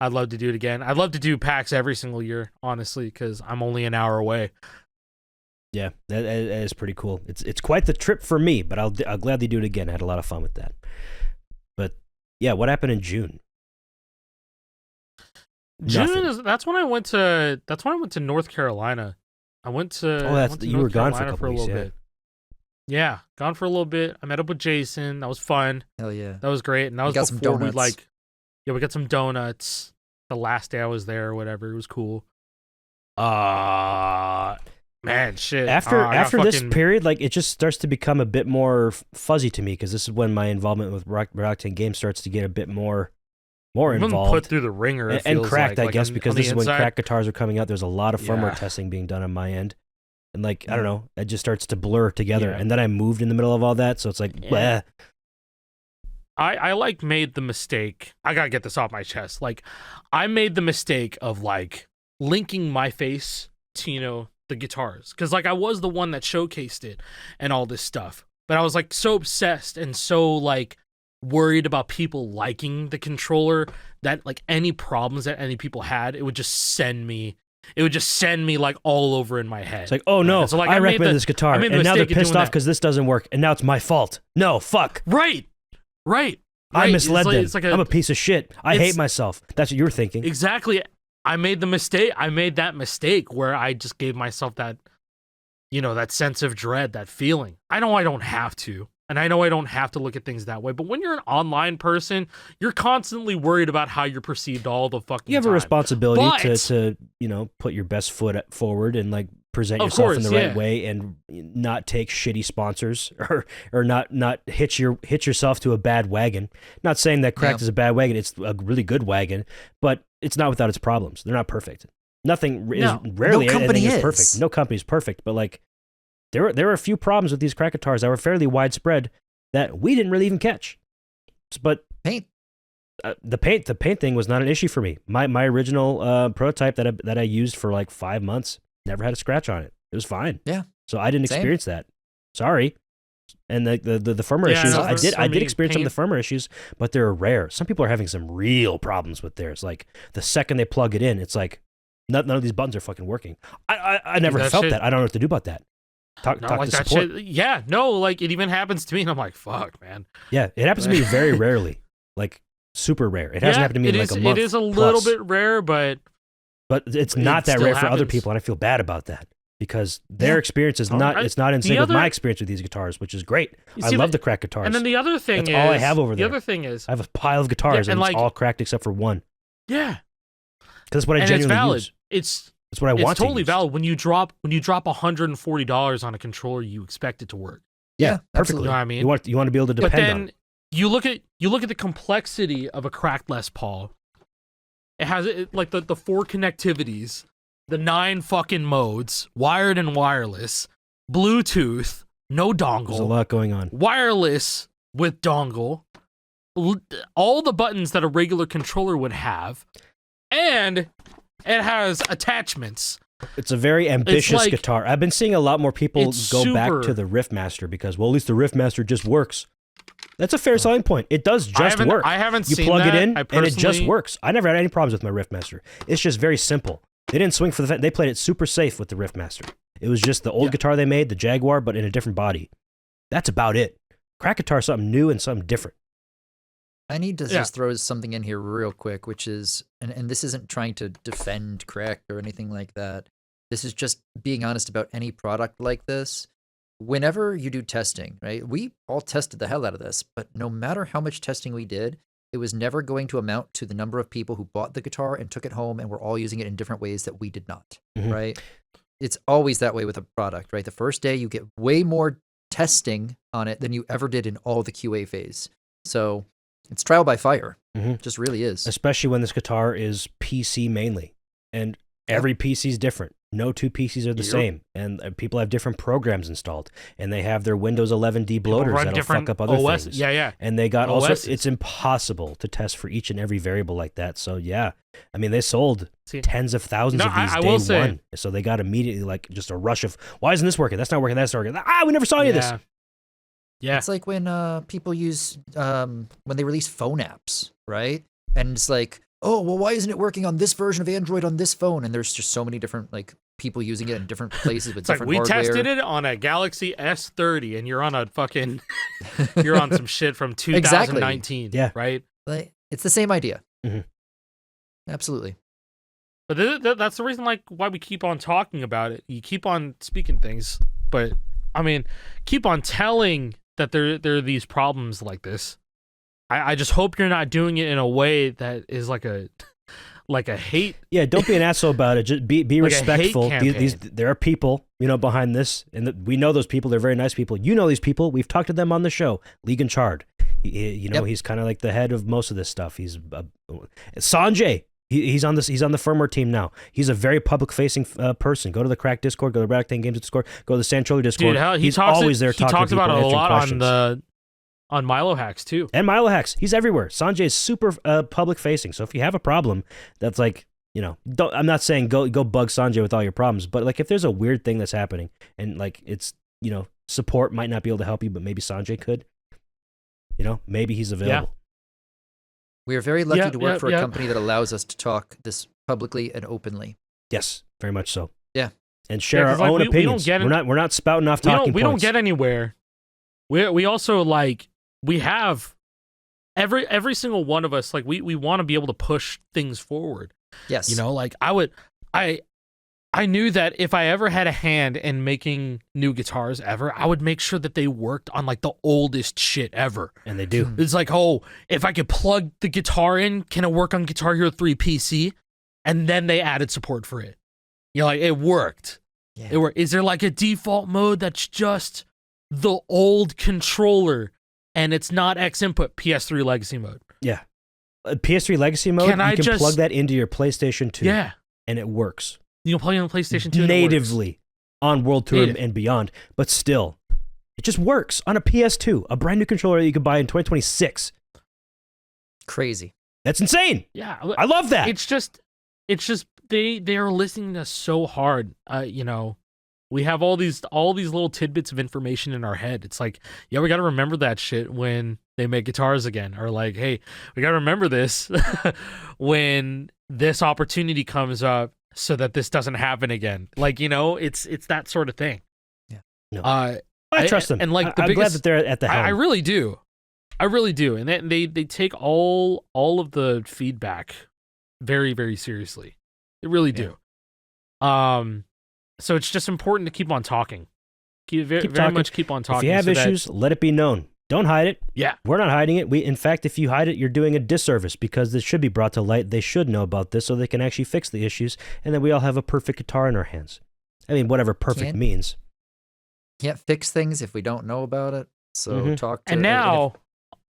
I'd love to do it again. I'd love to do PAX every single year, honestly, because I'm only an hour away. Yeah, that is pretty cool. It's quite the trip for me, but I'll gladly do it again. I had a lot of fun with that. But yeah, what happened in June? That's when I went to North Carolina. I went to You were gone for a Carolina couple little weeks, bit. Yeah, gone for a little bit. I met up with Jason. That was fun. Hell yeah. That was great. And that was got some before we donuts. we got some donuts the last day I was there or whatever. It was cool. Man, shit. After this period, like it just starts to become a bit more fuzzy to me because this is when my involvement with RedOctane Games starts to get a bit more involved. Put through the ringer, it and feels cracked, like. I guess, because this is when inside. cracked guitars are coming out. There's a lot of firmware Yeah. testing being done on my end, and like I don't know, it just starts to blur together. Yeah. And then I moved in the middle of all that, so it's like, bleh. I like made the mistake. I gotta get this off my chest. Like, I made the mistake of like linking my face to the guitars because like I was the one that showcased it and all this stuff, but I was like so obsessed and so like worried about people liking the controller that like any problems that any people had, it would just send me like all over in my head. It's like, oh no, so, like, I recommended this guitar, and now they're pissed off because this doesn't work, and now it's my fault. No, fuck. Right. I misled them. It's like I'm a piece of shit. I hate myself. That's what you were thinking. Exactly. I made that mistake where I just gave myself that, that sense of dread, that feeling. I know I don't have to, and I know I don't have to look at things that way. But when you're an online person, you're constantly worried about how you're perceived all the fucking time. You have a responsibility But- to put your best foot forward and like present Of yourself course, in the yeah. right way and not take shitty sponsors or not hitch yourself to a bad wagon. Not saying that Cracked is a bad wagon. It's a really good wagon, but it's not without its problems. They're not perfect. Nothing is rarely No company anything is is. perfect. No company is perfect, but like there were a few problems with these Crack guitars that were fairly widespread that we didn't really even catch. But Paint. the paint thing was not an issue for me. My original prototype that I used for like 5 months never had a scratch on it. It was fine. Yeah. So I didn't Same. experience that. Sorry. And the firmware Yeah, issues, for I did me, experience some of the firmware issues, but they're rare. Some people are having some real problems with theirs. Like the second they plug it in, it's like none of these buttons are fucking working. I never That felt shit- that. I don't know what to do about that. Talk Not like to that support. shit. Yeah, no, like it even happens to me, and I'm like, fuck, man. Yeah, it happens to me very rarely, like super rare. It hasn't happened to me in like a month. It is a little plus. bit rare, but It's not It that still rare for other happens. people, and I feel bad about that because their Yeah. experience is Oh, not. It's not in sync with other- my experience with these guitars, which is great. You I see love the- the Cracked guitars. and then the other thing That's is all I have over the there. other thing is I have a pile of guitars, Yeah, and and it's like- all cracked except for one. yeah, Because that's what I and it's genuinely valid. use. It's That's what I want totally to use. valid. When you drop $140 on a controller, you expect it to work. Yeah, perfectly. absolutely. You know what I mean? You want to be able to But depend on then it. you look at the complexity of a cracked Les Paul. It has like the 4 connectivities, the 9 fucking modes, wired and wireless, Bluetooth, no There's a dongle, lot going on. wireless with dongle, all the buttons that a regular controller would have, and it has attachments. It's a very ambitious like- guitar. I've been seeing a lot more people It's go back super- to the Riffmaster because, well, at least the Riffmaster just works. That's a fair selling point. It does just work. I haven't You seen plug that. it in, I and it just personally- works. I never had any problems with my Riffmaster. It's just very simple. They didn't swing for the fence. They played it super safe with the Riffmaster. It was just the old guitar they made, the Jaguar, but in a different body. That's about it. Crack guitar is something new and something different. I need to just throw something in here real quick, which is, and this isn't trying to defend Cracked or anything like that. This is just being honest about any product like this. Whenever you do testing, right? We all tested the hell out of this, but no matter how much testing we did, it was never going to amount to the number of people who bought the guitar and took it home and were all using it in different ways that we did not, Mhm. right? It's always that way with a product, right? The first day you get way more testing on it than you ever did in all the QA phase. So it's trial by fire. Mhm. It just really is. Especially when this guitar is PC mainly. And every PC is different. No two PCs are the Yep. same, and people have different programs installed, and they have their Windows 11 debloaters run that'll different fuck up other OS. things. Yeah. And they got also, OSs. it's impossible to test for each and every variable like that. So yeah, I mean, they sold See, tens of thousands No, of these I day will say- one. So they got immediately like just a rush of, why isn't this working? That's not working. That's not working. We never saw any of this. Yeah. It's like when people use when they release phone apps, right? And it's like, oh, well, why isn't it working on this version of Android on this phone? And there's just so many different like people using it in different places with It's like different we hardware. tested it on a Galaxy S30, and you're on a fucking, you're on some shit from Exactly. 2019. Yeah. Right. Like, it's the same idea. Mhm. Absolutely. But that's the reason, like, why we keep on talking about it. You keep on speaking things, but I mean, keep on telling that there are these problems like this. I just hope you're not doing it in a way that is like a hate. Yeah, don't be an asshole about it. Just be Like a hate respectful. These campaign. there are people, behind this, and we know those people. They're very nice people. You know these people. We've talked to them on the show. League and Chard. Yep. He's kind of like the head of most of this stuff. He's Sanjay. He's on this. He's on the firmware team now. He's a very public-facing person. Go to the Crack Discord. Go to the RedOctane Games Discord. Go to the Santroller Discord. Dude, hell, he's always there he talking talks to people, about it a answering lot questions. on Milo Hacks too. And Milo Hacks. He's everywhere. Sanjay is super public-facing. So if you have a problem, that's like, I'm not saying go bug Sanjay with all your problems, but like if there's a weird thing that's happening and like it's, support might not be able to help you, but maybe Sanjay could. Maybe he's available. We are very lucky to work for a yeah. company that allows us to talk this publicly and openly. Yes, very much so. Yeah. And share 'cause, our like, own we don't opinions. get it. We're not spouting off talking We don't points. get anywhere. We also like we have every single one of us, like we want to be able to push things forward. Yes. Like I knew that if I ever had a hand in making new guitars ever, I would make sure that they worked on like the oldest shit ever. And they do. It's like, oh, if I could plug the guitar in, can it work on Guitar Hero 3 PC? And then they added support for it. Like it worked. Yeah. It worked. Is there like a default mode that's just the old controller and it's not X input PS3 legacy mode? Yeah. PS3 Legacy mode, Can I you can just- plug that into your PlayStation 2. Yeah. And it works. You can play on the PlayStation 2 and it works. natively on World Tour Native. and beyond, but still, it just works on a PS2, a brand new controller that you can buy in 2026. Crazy. That's insane. Yeah. I love that. It's just they are listening to us so hard. We have all these little tidbits of information in our head. It's like, yeah, we got to remember that shit when they make guitars again, or like, hey, we got to remember this when this opportunity comes up, so that this doesn't happen again. Like, it's that sort of thing. Yeah. No. I trust them, and like I'm the glad biggest, that they're at the helm. I really do. And they take all of the feedback very, very seriously. They really do. So it's just important to keep on talking. Very talking. much keep on talking. If you have so that- issues, let it be known. Don't hide it. yeah. We're not hiding it. In fact, if you hide it, you're doing a disservice because this should be brought to light. They should know about this so they can actually fix the issues, and then we all have a perfect guitar in our hands. I mean, whatever perfect Can't- means. Can't fix things if we don't know about it. So Mhm. talk to And if- now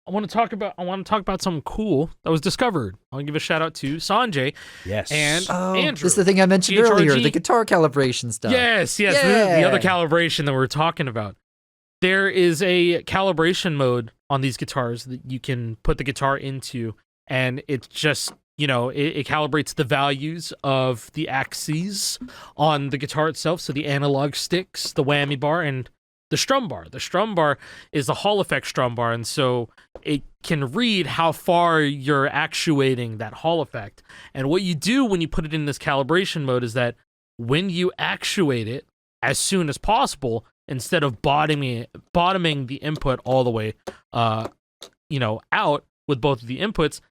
I want to talk about something cool that was discovered. I want to give a shout out to Sanjay Yes. and Oh, Andrew. this is the thing I mentioned GHRG. earlier, the guitar calibration stuff. Yes, the Yeah. other calibration that we're talking about. There is a calibration mode on these guitars that you can put the guitar into, and it's just, it calibrates the values of the axes on the guitar itself, so the analog sticks, the whammy bar, and the strum bar. The strum bar is the Hall effect strum bar, and so it can read how far you're actuating that Hall effect. And what you do when you put it in this calibration mode is that when you actuate it as soon as possible, instead of bottoming the input all the way out with both of the inputs,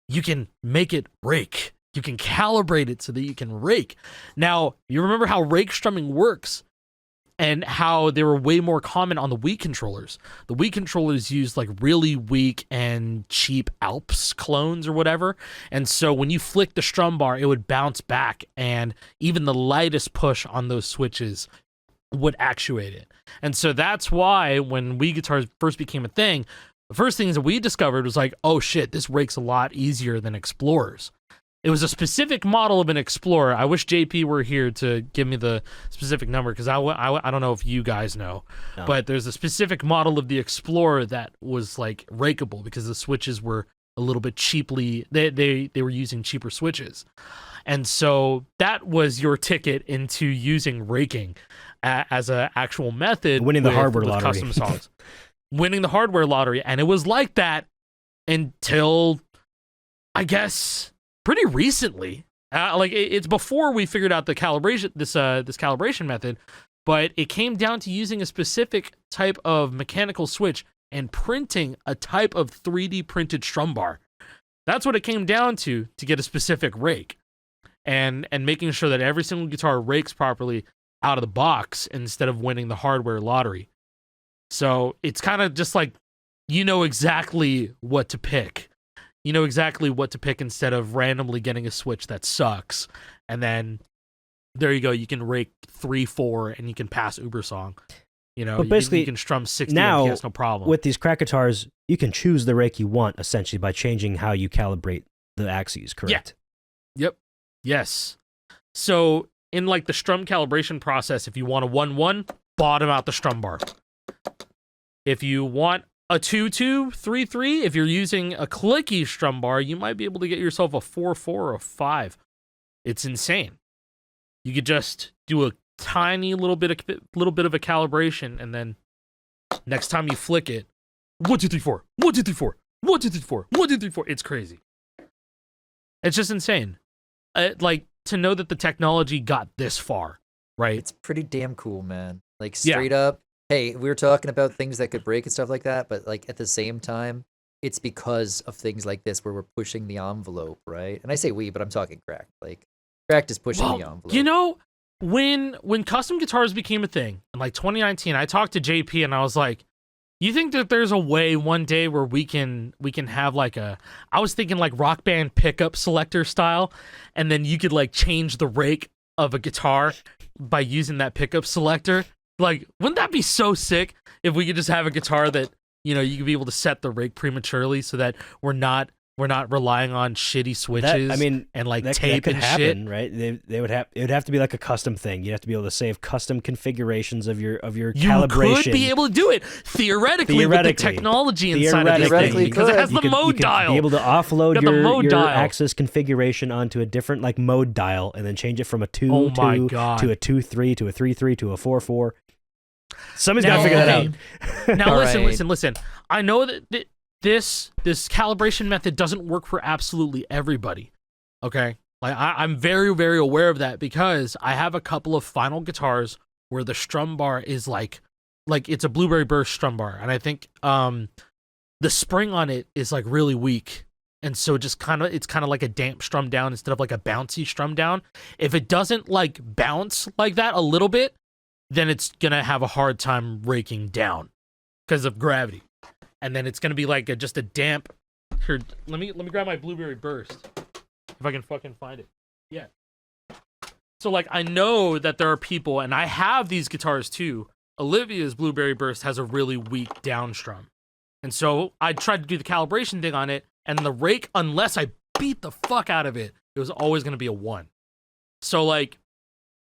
you can make it rake. You can calibrate it so that you can rake. Now, you remember how rake strumming works and how they were way more common on the Wii controllers. The Wii controllers used like really weak and cheap Alps clones or whatever. And so when you flick the strum bar, it would bounce back, and even the lightest push on those switches would actuate it. And so that's why when Wii guitars first became a thing, the first things that we discovered was like, oh shit, this rake's a lot easier than Explorers. It was a specific model of an Explorer. I wish JP were here to give me the specific number because I don't know if you guys know, but there's a specific model of the Explorer that was like rakeable because the switches were a little bit cheaply. They were using cheaper switches, and so that was your ticket into using raking as an actual method. Winning the hardware with lottery. Custom songs. Winning the hardware lottery, and it was like that until I guess pretty recently. It's before we figured out the calibration, this calibration method, but it came down to using a specific type of mechanical switch and printing a type of 3D printed strum bar. That's what it came down to get a specific rake, and making sure that every single guitar rakes properly out of the box instead of winning the hardware lottery. So it's kind of just like, you know exactly what to pick. You know exactly what to pick instead of randomly getting a switch that sucks. And then there you go. You can rake 3-4 and you can pass Ubersong. You know, but basically, you can strum 60 now, MPS, no problem. With these crack guitars, you can choose the rake you want essentially by changing how you calibrate the axes, correct? Yeah. Yep. Yes. So in like the strum calibration process, if you want a 1-1, bottom out the strum bar. If you want a 2-2, 3-3, if you're using a clicky strum bar, you might be able to get yourself a 4-4 or a 5. It's insane. You could just do a tiny little bit of a calibration, and then next time you flick it, 1 2 3 4, 1 2 3 4, 1 2 3 4, 1 2 3 4. It's crazy. It's just insane. Like to know that the technology got this far, right? It's pretty damn cool, man. Like straight up. Hey, we were talking about things that could break and stuff like that, but like at the same time, it's because of things like this where we're pushing the envelope, right? And I say we, but I'm talking Cracked. Like Cracked is pushing the envelope. You know, when custom guitars became a thing in like 2019, I talked to JP and I was like, you think that there's a way one day where we can have like I was thinking like Rock Band pickup selector style, and then you could like change the rake of a guitar by using that pickup selector. Like, wouldn't that be so sick if we could just have a guitar that, you know, you could be able to set the rake prematurely so that we're not relying on shitty switches and like tape and happen, shit. Right? It would have to be like a custom thing. You'd have to be able to save custom configurations of your calibration. You could be able to do it theoretically with the technology inside of this thing, because it has the mode dial. Be able to offload your axis configuration onto a different like mode dial and then change it from a 2-2 to a 2-3 to a 3-3 to a 4-4. Somebody's got to figure that out. Now listen. I know that this calibration method doesn't work for absolutely everybody. Okay? Like I'm very, very aware of that because I have a couple of final guitars where the strum bar is like it's a Blueberry Burst strum bar, and I think the spring on it is like really weak. And so it's kind of like a damp strum down instead of like a bouncy strum down. If it doesn't like bounce like that a little bit, then it's going to have a hard time raking down because of gravity. And then it's going to be like just a damp. Here, let me grab my Blueberry Burst if I can fucking find it. Yeah. So like I know that there are people, and I have these guitars too. Olivia's Blueberry Burst has a really weak down strum. And so I tried to do the calibration thing on it, and the rake, unless I beat the fuck out of it, it was always going to be a 1. So like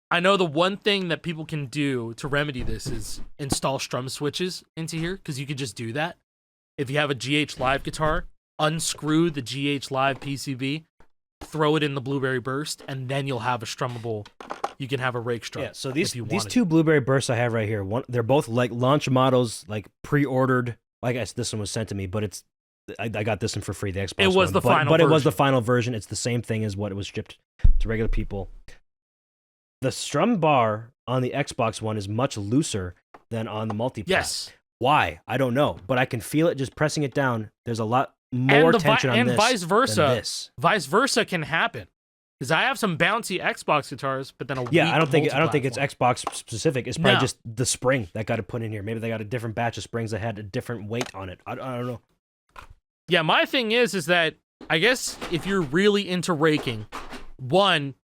I know the one thing that people can do to remedy this is install strum switches into here, because you could just do that. If you have a GH Live guitar, unscrew the GH Live PCB, throw it in the Blueberry Burst, and then you'll have a strummable. You can have a rake strum. Yeah, so these two Blueberry Bursts I have right here, they're both like launch models, like pre-ordered. I guess this one was sent to me, but I got this one for free. The Xbox. It was one, the final version. It was the final version. It's the same thing as what it was shipped to regular people. The strum bar on the Xbox One is much looser than on the multi-plat. Yes. Why? I don't know, but I can feel it just pressing it down. There's a lot more tension on this. And vice versa. Than this. Vice versa can happen. Because I have some bouncy Xbox guitars, but then I don't think it's Xbox specific. It's probably just the spring that got it put in here. Maybe they got a different batch of springs that had a different weight on it. I don't know. Yeah, my thing is that I guess if you're really into raking, one,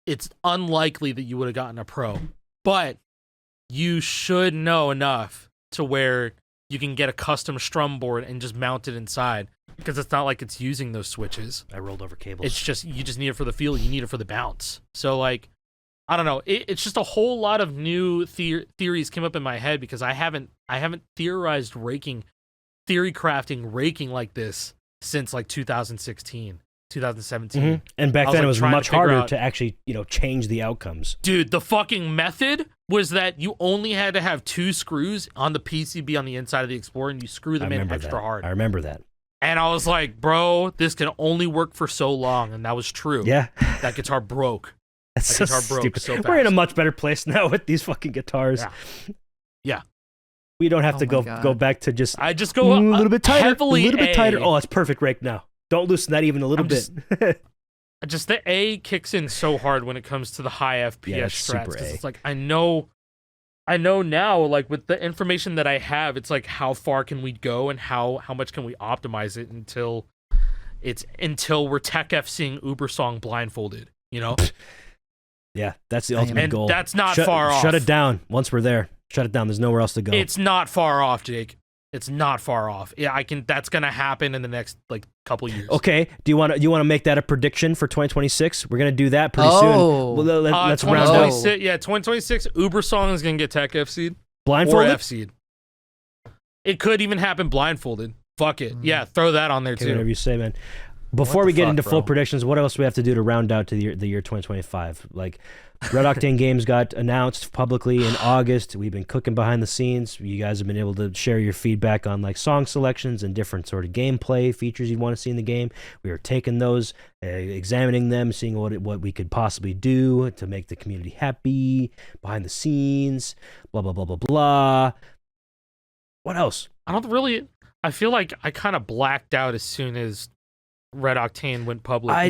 it's unlikely that you would have gotten a pro, but you should know enough to where you can get a custom strum board and just mount it inside because it's not like it's using those switches. I rolled over cables. It's just you just need it for the feel. You need it for the bounce. So like, I don't know. It's just a whole lot of new theories came up in my head because I haven't theorized theory crafting raking like this since like 2016, 2017. Mm-hmm. And back then it was trying much to figure harder out- to actually, change the outcomes. Dude, the fucking method was that you only had to have 2 screws on the PCB on the inside of the Explorer, and you screw them in extra hard. I remember that. And I was like, bro, this can only work for so long, and that was true. Yeah. That guitar broke. That's That so guitar broke stupid. so fast. We're in a much better place now with these fucking guitars. Yeah. We don't have Oh to my go God. back to just I just go a little bit tighter, heavily a little bit A. tighter. Oh, it's perfect right now. Don't loosen that even a little I'm bit. Just the A kicks in so hard when it comes to the high FPS Yeah, it's strats. super 'Cause A. it's like I know now, like with the information that I have, it's like how far can we go and how much can we optimize it until we're tech FCing Ubersong blindfolded, Yeah, that's the ultimate and goal. that's not far off. Shut it down once we're there. Shut it down. There's nowhere else to go. It's not far off, Jake. It's not far off. Yeah, that's gonna happen in the next like couple years. Okay. Do you want to make that a prediction for 2026? We're gonna do that pretty Oh. soon. Well, let's round out 2026. Yeah, 2026. Ubersong is gonna get tech FC'd or blindfolded. FC'd. It could even happen blindfolded. Fuck it. Yeah, throw that on there Okay, too. whatever you say, man. Before we the get fuck, into full bro? predictions, what else do we have to do to round out to the year 2025? Like, RedOctane Games got announced publicly in August. We've been cooking behind the scenes. You guys have been able to share your feedback on like song selections and different sort of gameplay features you want to see in the game. We are taking those, examining them, seeing what we could possibly do to make the community happy behind the scenes. Blah blah blah blah blah. What else? I feel like I kind of blacked out as soon as RedOctane went public. I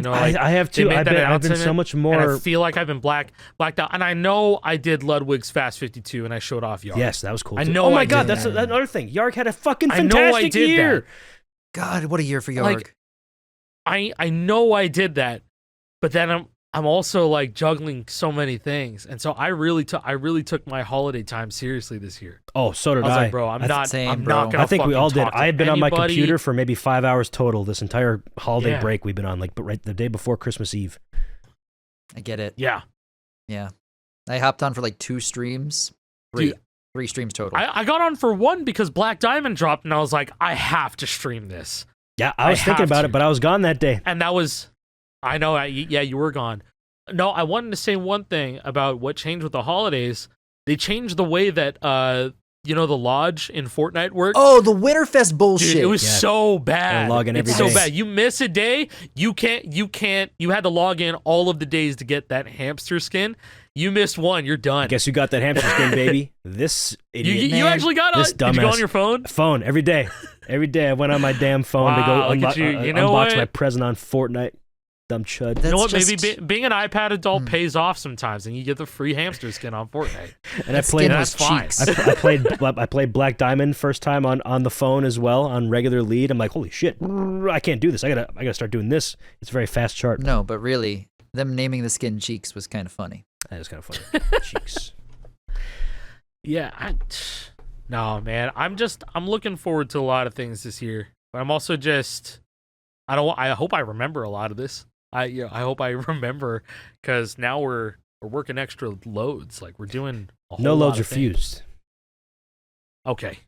have they too. made I've that been announcement, so much and more. I feel like I've been blacked out. And I know I did Ludwig's Fast 52 and I showed off Yard. Yes, that was cool. I too. know Oh my I god, did that's that. another thing. Yarg had a fucking I know I fantastic did year. that. God, what a year for Yarg. Like, I know I did that, but then I'm also like juggling so many things, and so I really took my holiday time seriously this year. Oh, so did I was I. like, bro, I'm not Same, not bro. gonna. I think we all did. fucking talk I had been to on my anybody. computer for maybe 5 hours total this entire holiday Yeah. break we've been on, but right the day before Christmas Eve. I get it. Yeah, Yeah. I hopped on for like 2 streams. Three. Dude, 3 streams total. I got on for one because Black Diamond dropped, and I was like, I have to stream this, Yeah, I was thinking have about to. it, but I was gone that day. and that was, I know, yeah, you were gone. No, I wanted to say one thing about what changed with the holidays. They changed the way that the lodge in Fortnite worked. Oh, the Winterfest bullshit. Dude, it was Yeah. so bad. They're logging every it's so day. bad. You miss a day, you can't. You had to log in all of the days to get that hamster skin. You missed one, you're done. Guess who got that hamster skin, baby? This you idiot. you Man, actually got on. this Did you go dumbass. on your phone? Phone every day. Every day I went on my damn phone to Wow, go look at you. You know unbox what? my present on Fortnite. Dumb chud. That's You know what? just- Maybe being an iPad adult pays off sometimes, and you get the free hamster skin on Fortnite. And I That played skin That's was fine. cheeks. I played Black Diamond first time on the phone as well on regular lead. I'm like, holy shit, I can't do this. I gotta start doing this. It's a very fast chart. No, but really, them naming the skin cheeks was kind of funny. That is kind of funny. Cheeks. Yeah, no, man. I'm looking forward to a lot of things this year, but I'm also just, I hope I remember a lot of this. I hope I remember because now we're working extra loads. Like we're doing a whole No lot loads of things. refused. Okay,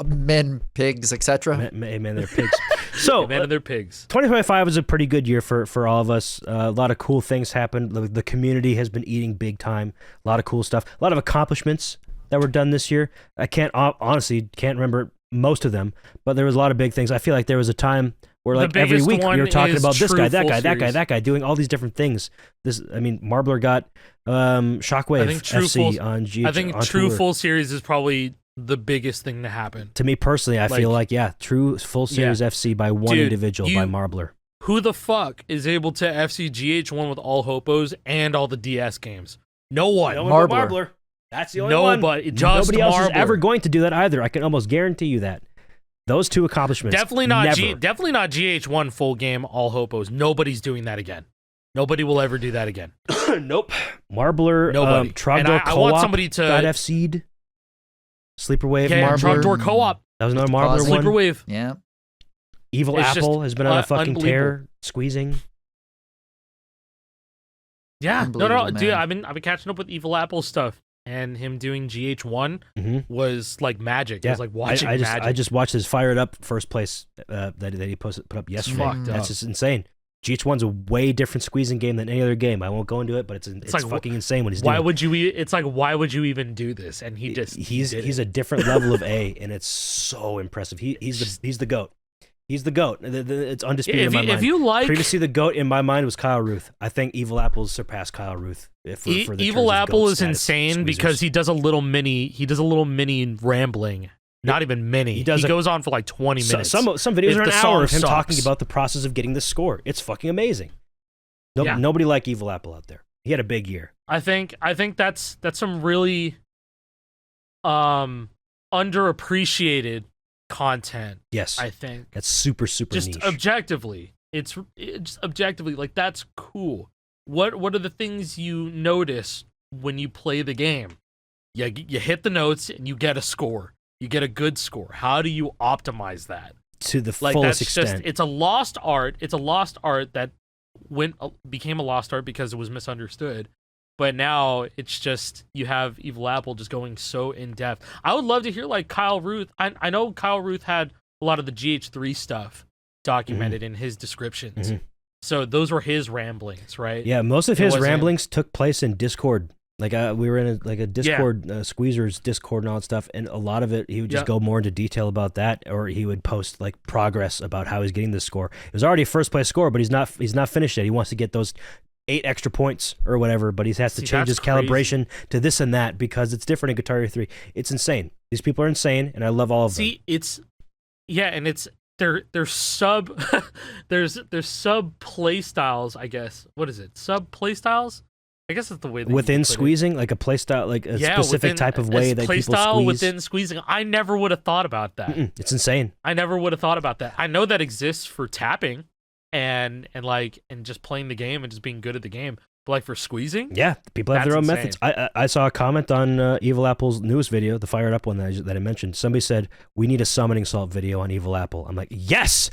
Men, pigs, etc. Man, they're pigs. So, men and their pigs. 2025 was a pretty good year for all of us. A lot of cool things happened. The community has been eating big time. A lot of cool stuff. A lot of accomplishments that were done this year. I honestly can't remember most of them, but there was a lot of big things. I feel like there was a time where The like every biggest week we one were talking is about this True guy, that Full guy, that guy, Series. that guy, doing all these different things. Marbler got Shockwave I think True FC Full- on GH. I think on True tour. Full Series is probably the biggest thing to happen. To me personally, I feel like True Full Series FC by one Dude, individual by Marbler. Who the fuck is able to FC GH1 with all Hopos and all the DS games? No one. Marbler. That's the only one. Nobody. Just Nobody else is Marbler. ever going to do that either. I can almost guarantee you that. Those two accomplishments. Definitely not. Never. Definitely not GH1 full game all Hopos. Nobody's doing that again. Nobody will ever do that again. Nope. Marbler. Nobody. Trogdor And I Co-op want somebody to. got FC'd. Sleeper Wave. Yeah, Marbler. Trogdor Co-op. That was another Just Marbler pause. one. Sleeper Wave. Yeah. Evil It's Apple just, has been on a fucking unbelievable. tear, squeezing. Yeah, no, Unbelievable, dude. man. I've been catching up with Evil Apple stuff, and him doing GH1 was like magic. It Yeah, was like watching I magic. just watched his fired up first place that he put up yesterday. fucked That's up. just insane. GH1's a way different squeezing game than any other game. I won't go into it, but it's like, fucking insane what he's Why doing. would you? It's like, why would you even do this? And he just he's did a different level of A, and it's so impressive. He's the goat. He's the goat. It's undisputed in my mind. If you like Previously, the GOAT in my mind was Kyle Ruth. I think Evil Apple's surpassed Kyle Ruth. For the Evil terms of Apple GOAT is status insane squeezers. because he does a little mini rambling. Not even mini. He goes on for like 20 minutes. Some videos If are an the hour of song him sucks. talking about the process of getting the score. It's fucking amazing. Yeah. Nobody like Evil Apple out there. He had a big year. I think that's some really underappreciated content. Yes, I think that's super just niche. objectively, it's just objectively like that's cool. What are the things you notice when you play the game? You hit the notes and you get a score. You get a good score. How do you optimize that To the like fullest that's extent. just it's a lost art. It's a lost art that became a lost art because it was misunderstood. But now it's just you have Evil Apple just going so in depth. I would love to hear like Kyle Ruth. I know Kyle Ruth had a lot of the GH3 stuff documented in his descriptions. So those were his ramblings, right? Yeah, most of It his wasn't- ramblings took place in Discord. Like we were in a Discord, Squeezers Discord and all that stuff, and a lot of it he would just go more into detail about that, or he would post like progress about how he's getting the score. It was already a first place score, but he's not finished yet. He wants to get those 8 extra points or whatever, but he has to change his calibration to this and that because it's different in Guitar Hero 3. It's insane. These people are insane, and I love all of them. It's and it's they're sub there's sub play styles, I guess. What is it? Sub play styles? I guess that's the way that within you put it. squeezing, like a play style, like a specific type of way that play people style squeeze. within squeezing. I never would have thought about that. It's insane. I never would have thought about that. I know that exists for tapping and just playing the game and just being good at the game. But like for squeezing, Yeah, people have their own That's methods. I saw a comment on Evil Apple's newest video, the fired up one that I mentioned. Somebody said we need a summoning salt video on Evil Apple. I'm like, yes.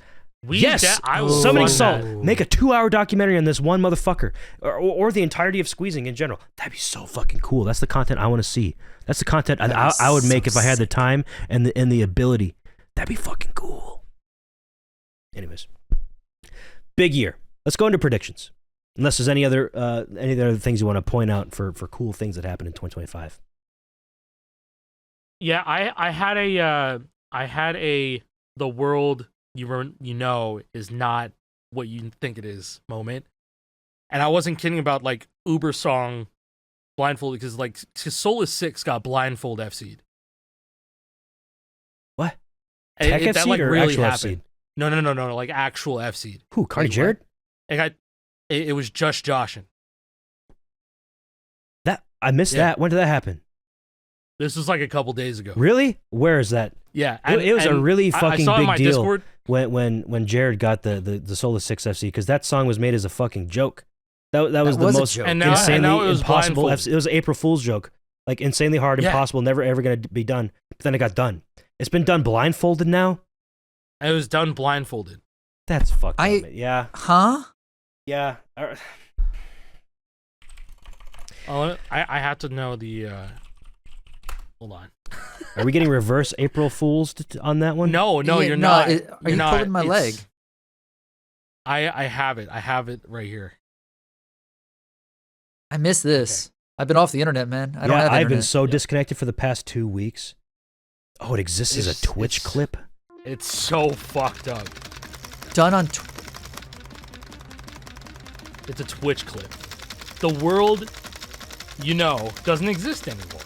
I would Summoning love Salt. that. Make a 2-hour documentary on this one motherfucker, or the entirety of squeezing in general. That'd be so fucking cool. That's the content I want to see. That's the content I would make if I had the time and the ability. That'd be fucking cool. Anyways, big year. Let's go into predictions. Unless there's any other things you want to point out for cool things that happened in 2025. Yeah, I had a the world you know is not what you think it is moment. And I wasn't kidding about like Uber song blindfolded because Soulless 6 got blindfold FC'd. What? Tech That FC'd like or really actual happened. FC'd? No, like actual FC'd. Who? Cardi Like, Jared? It was just Joshin. That I missed that. When did that happen? This was like a couple days ago. Really? Where is that? Yeah, It was a really fucking I saw in big my deal Discord. when Jared got the Soulless 6 FC, because that song was made as a fucking joke. That was the was a most joke. And now insanely it was impossible blindfolded. FC. It was an April Fool's joke. Like insanely hard, Yeah. impossible, never ever gonna be done. But then it got done. It's been done blindfolded now. It was done blindfolded. That's fucked I- up. Yeah. Huh? Yeah. Oh, I have to know the. Hold on. Are we getting reverse April Fools on that one? No, Yeah, you're no, not. are You're you not. pulling my leg? I have it. I have it right here. I missed this. I've been off the internet, man. I don't Yeah, have I've internet. been so disconnected for the past 2 weeks. Oh, it exists as a Twitch clip? It's so fucked up. Done on. It's a Twitch clip. The world, doesn't exist anymore.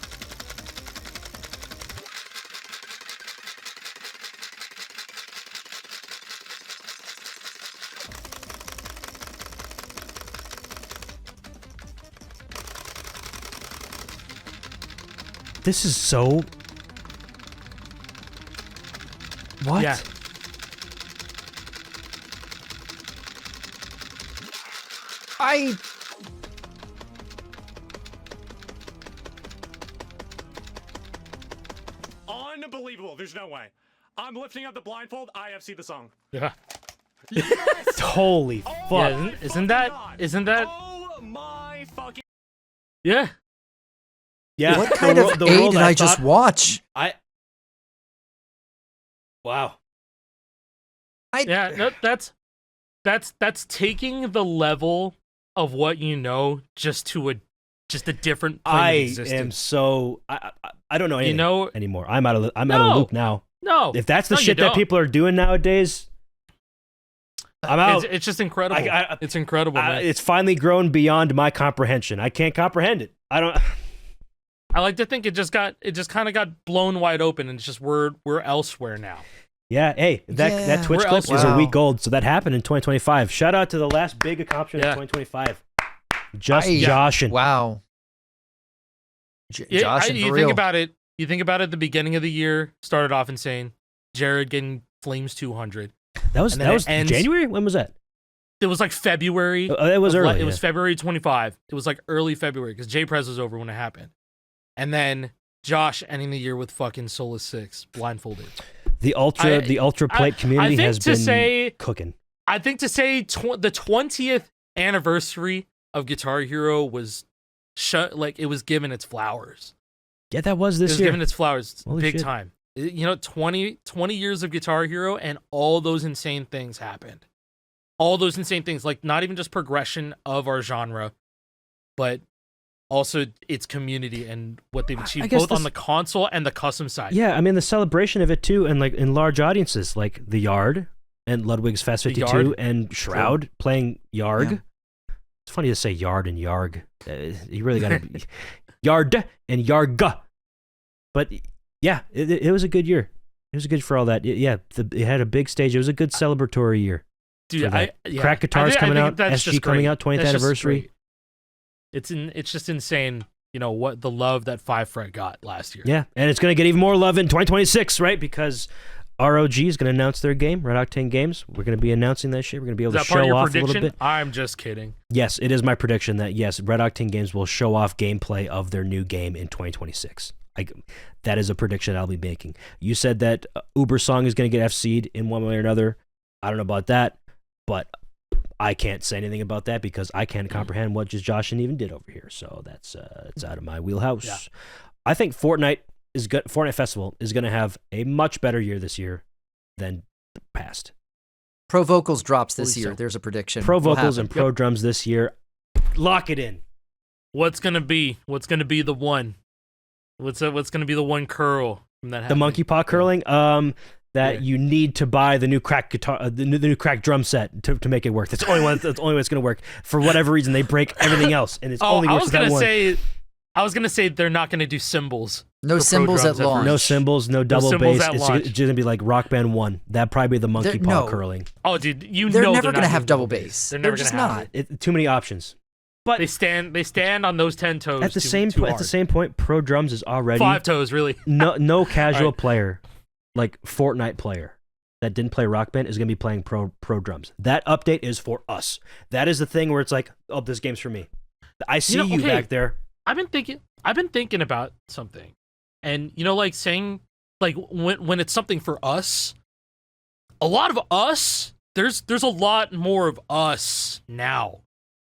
This is so... What? Yeah. Unbelievable. There's no way. I'm lifting up the blindfold. I have seen the song. Yeah. Holy fuck. Yeah, isn't that? Oh my fucking. Yeah. Yeah. What kind of the A world did I just watch? Wow. Yeah. No, that's taking the level of what you know just to a different plane of existence. Am so I don't know anything anymore. I'm out of the loop now. No. If that's the you shit that don't. people are doing nowadays, I'm out. It's just incredible. It's incredible, man. It's finally grown beyond my comprehension. I can't comprehend it. I don't. I like to think it just kind of got blown wide open, and it's just we're elsewhere now. Yeah, hey, that Twitch We're clip is elsewhere. a week old, so that happened in 2025. Shout out to the last big accomplishment of 2025. Josh and wow. Josh and you think about it. You think about it. The beginning of the year started off insane. Jared getting Flames 200. That was ends- January. When was that? It was like February. It was early. It was February 25. It was like early February because J-Prez was over when it happened. And then Josh ending the year with fucking Soulless 6 blindfolded. The ultra plate community has been cooking. I think to say the 20th anniversary of Guitar Hero was it was given its flowers. Yeah, that was this year. It was given its flowers big time. 20 years of Guitar Hero and all those insane things happened. All those insane things, like not even just progression of our genre, but also its community and what they've achieved both on the console and the custom side. Yeah, I mean the celebration of it too, and like in large audiences, like the Yard and Ludwig's Fest 52 and Shroud playing YARG. Yeah. It's funny to say Yard and YARG. You really got to Yard and YARG. But yeah, it was a good year. It was good for all that. It had a big stage. It was a good celebratory year. Dude, Crack Guitars coming out, SG coming out, 20th anniversary. It's just insane, what the love that 5 Fret got last year. Yeah, and it's going to get even more love in 2026, right? Because ROG is going to announce their game, RedOctane Games. We're going to be announcing that shit. We're going to be able to show off a little bit. I'm just kidding. Yes, it is my prediction that, yes, RedOctane Games will show off gameplay of their new game in 2026. That is a prediction I'll be making. You said that Uber Song is going to get FC'd in one way or another. I don't know about that, but I can't say anything about that because I can't comprehend what just Josh and even did over here. So that's it's out of my wheelhouse. Yeah. I think Fortnite Festival is going to have a much better year this year than the past. Pro Vocals drops this year. There's a prediction. Pro Vocals and Pro Drums this year. Lock it in. What's going to be the one? What's going to be the one curl from that? The monkey paw curling. You need to buy the new crack guitar, the new crack drum set to make it work. That's the only one. That's the only way it's going to work. For whatever reason, they break everything else, and it's only works with that one. I was gonna say they're not gonna do cymbals. No cymbals at launch. No cymbals. No double bass. It's just gonna be like Rock Band 1. That'd probably be the monkey paw curling. Oh, dude, they're never gonna have double bass. They're never just gonna not. have too many options. But they stand on those 10 toes. At the same point, Pro Drums is already 5 toes, really. no casual player, like Fortnite player, that didn't play Rock Band is gonna be playing Pro Drums. That update is for us. That is the thing where it's like, oh, this game's for me. I see you back there. I've been thinking about something, and like saying, like when it's something for us, a lot of us. There's a lot more of us now.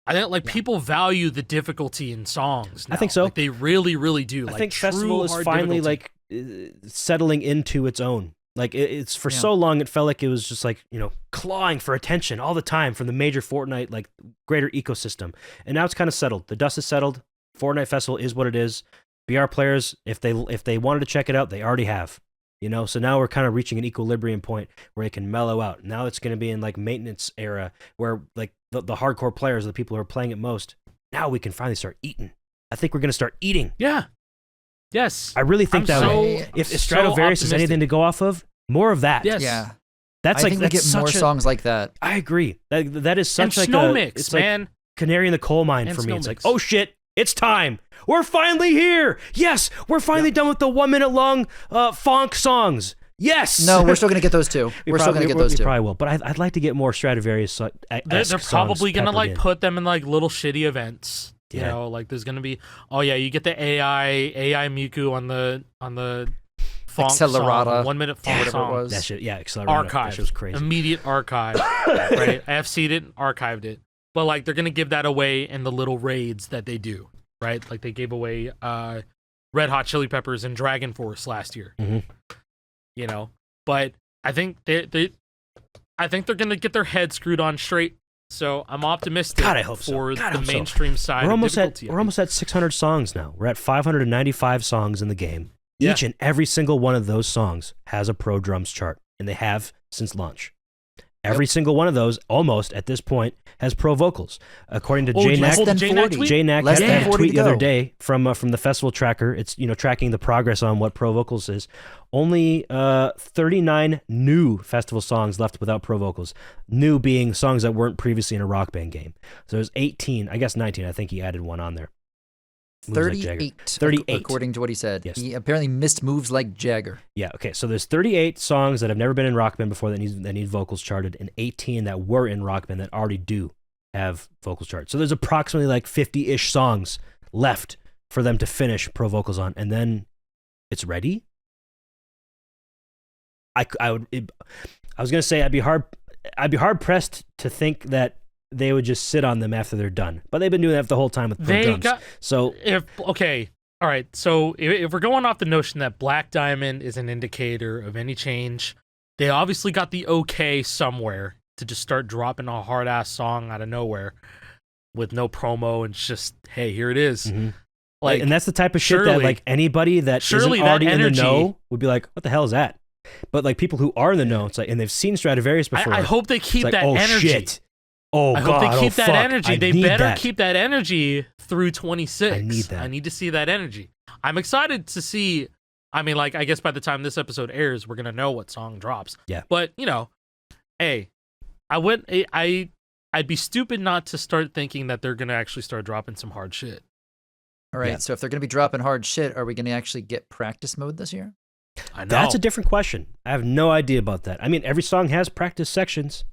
I think people value the difficulty in songs now. I think so. Like, they really, really do. I think Festival is finally settling into its own. Like it's for so long, it felt like it was just like clawing for attention all the time from the major Fortnite greater ecosystem, and now it's kind of settled. The dust is settled. Fortnite Festival is what it is. BR players, if they wanted to check it out, they already have. So now we're kind of reaching an equilibrium point where it can mellow out. Now it's going to be in maintenance era where the hardcore players, the people who are playing it most, now we can finally start eating. I think we're going to start eating. Yeah. Yes. I really think way. If Stradivarius is anything to go off of, more of that. Yes. Yeah. I think we get more songs like that. I agree. That is such and Snow Mix, man. Like canary in the coal mine for me. It's like, oh shit, it's time. We're finally here. Yes, we're finally done with the 1 minute long funk songs. Yes. No, we're still gonna get those too. We're still gonna get those too. We probably will, but I'd like to get more Stradivarius. They're probably gonna put them in little shitty events. There's gonna be you get the AI Miku on the funk Accelerata, song, 1 minute funk whatever it song. was. That shit, yeah, Accelerata. Archive. That shit was crazy. Immediate archive. Right? I FC'd it, archived it. But like they're gonna give that away in the little raids that they do, right? Like they gave away Red Hot Chili Peppers and Dragon Force last year. Mhm. You know, but I think I think they're gonna get their head screwed on straight. So I'm optimistic God, I hope so. for God, I the hope so. mainstream side. We're of almost difficulty. we're almost at 600 songs now. We're at 595 songs in the game. Yeah. Each and every single one of those songs has a pro drums chart, and they have since launch. Every single one of those, almost at this point, has pro vocals. According to Jay less Knack, than Jay Knack 40. tweet? Jay Knack Less had than a 40 tweet to the other go. day from the festival tracker. It's tracking the progress on what pro vocals is. Only 39 new festival songs left without pro vocals. New being songs that weren't previously in a Rock Band game. So there's 18, I guess 19. I think he added one on there. Moves like Jagger. 38. 38. According to what he said. Yes. He apparently missed moves like Jagger. Yeah, okay. So there's 38 songs that have never been in Rock Band before that need vocals charted, and 18 that were in Rock Band that already do have vocals charted. So there's approximately like 50-ish songs left for them to finish pro vocals on, and then it's ready. I was gonna say I'd be hard pressed to think that they would just sit on them after they're done, but they've been doing that the whole time with pro drums. So All right, so if we're going off the notion that Black Diamond is an indicator of any change, they obviously got the okay somewhere to just start dropping a hard-ass song out of nowhere with no promo, and it's just, hey, here it is. Mhm. Like, and that's the type of shit that surely- like anybody that surely isn't that already in the energy- know would be like, what the hell is that? But like people who are in the know, it's like, and they've seen Stradivarius before. I hope they it's keep like, that oh, energy. Shit. Oh, I God. hope they keep oh, that fuck. energy. I They need better that. keep that energy through 26. I need that. I need to see that energy. I'm excited to see. I mean, like, I guess by the time this episode airs, we're gonna know what song drops. Yeah. But you know, hey, I'd be stupid not to start thinking that they're gonna actually start dropping some hard shit. All right, Yeah. so if they're going to be dropping hard shit, are we going to actually get practice mode this year? I know. That's a different question. I have no idea about that. I mean, every song has practice sections.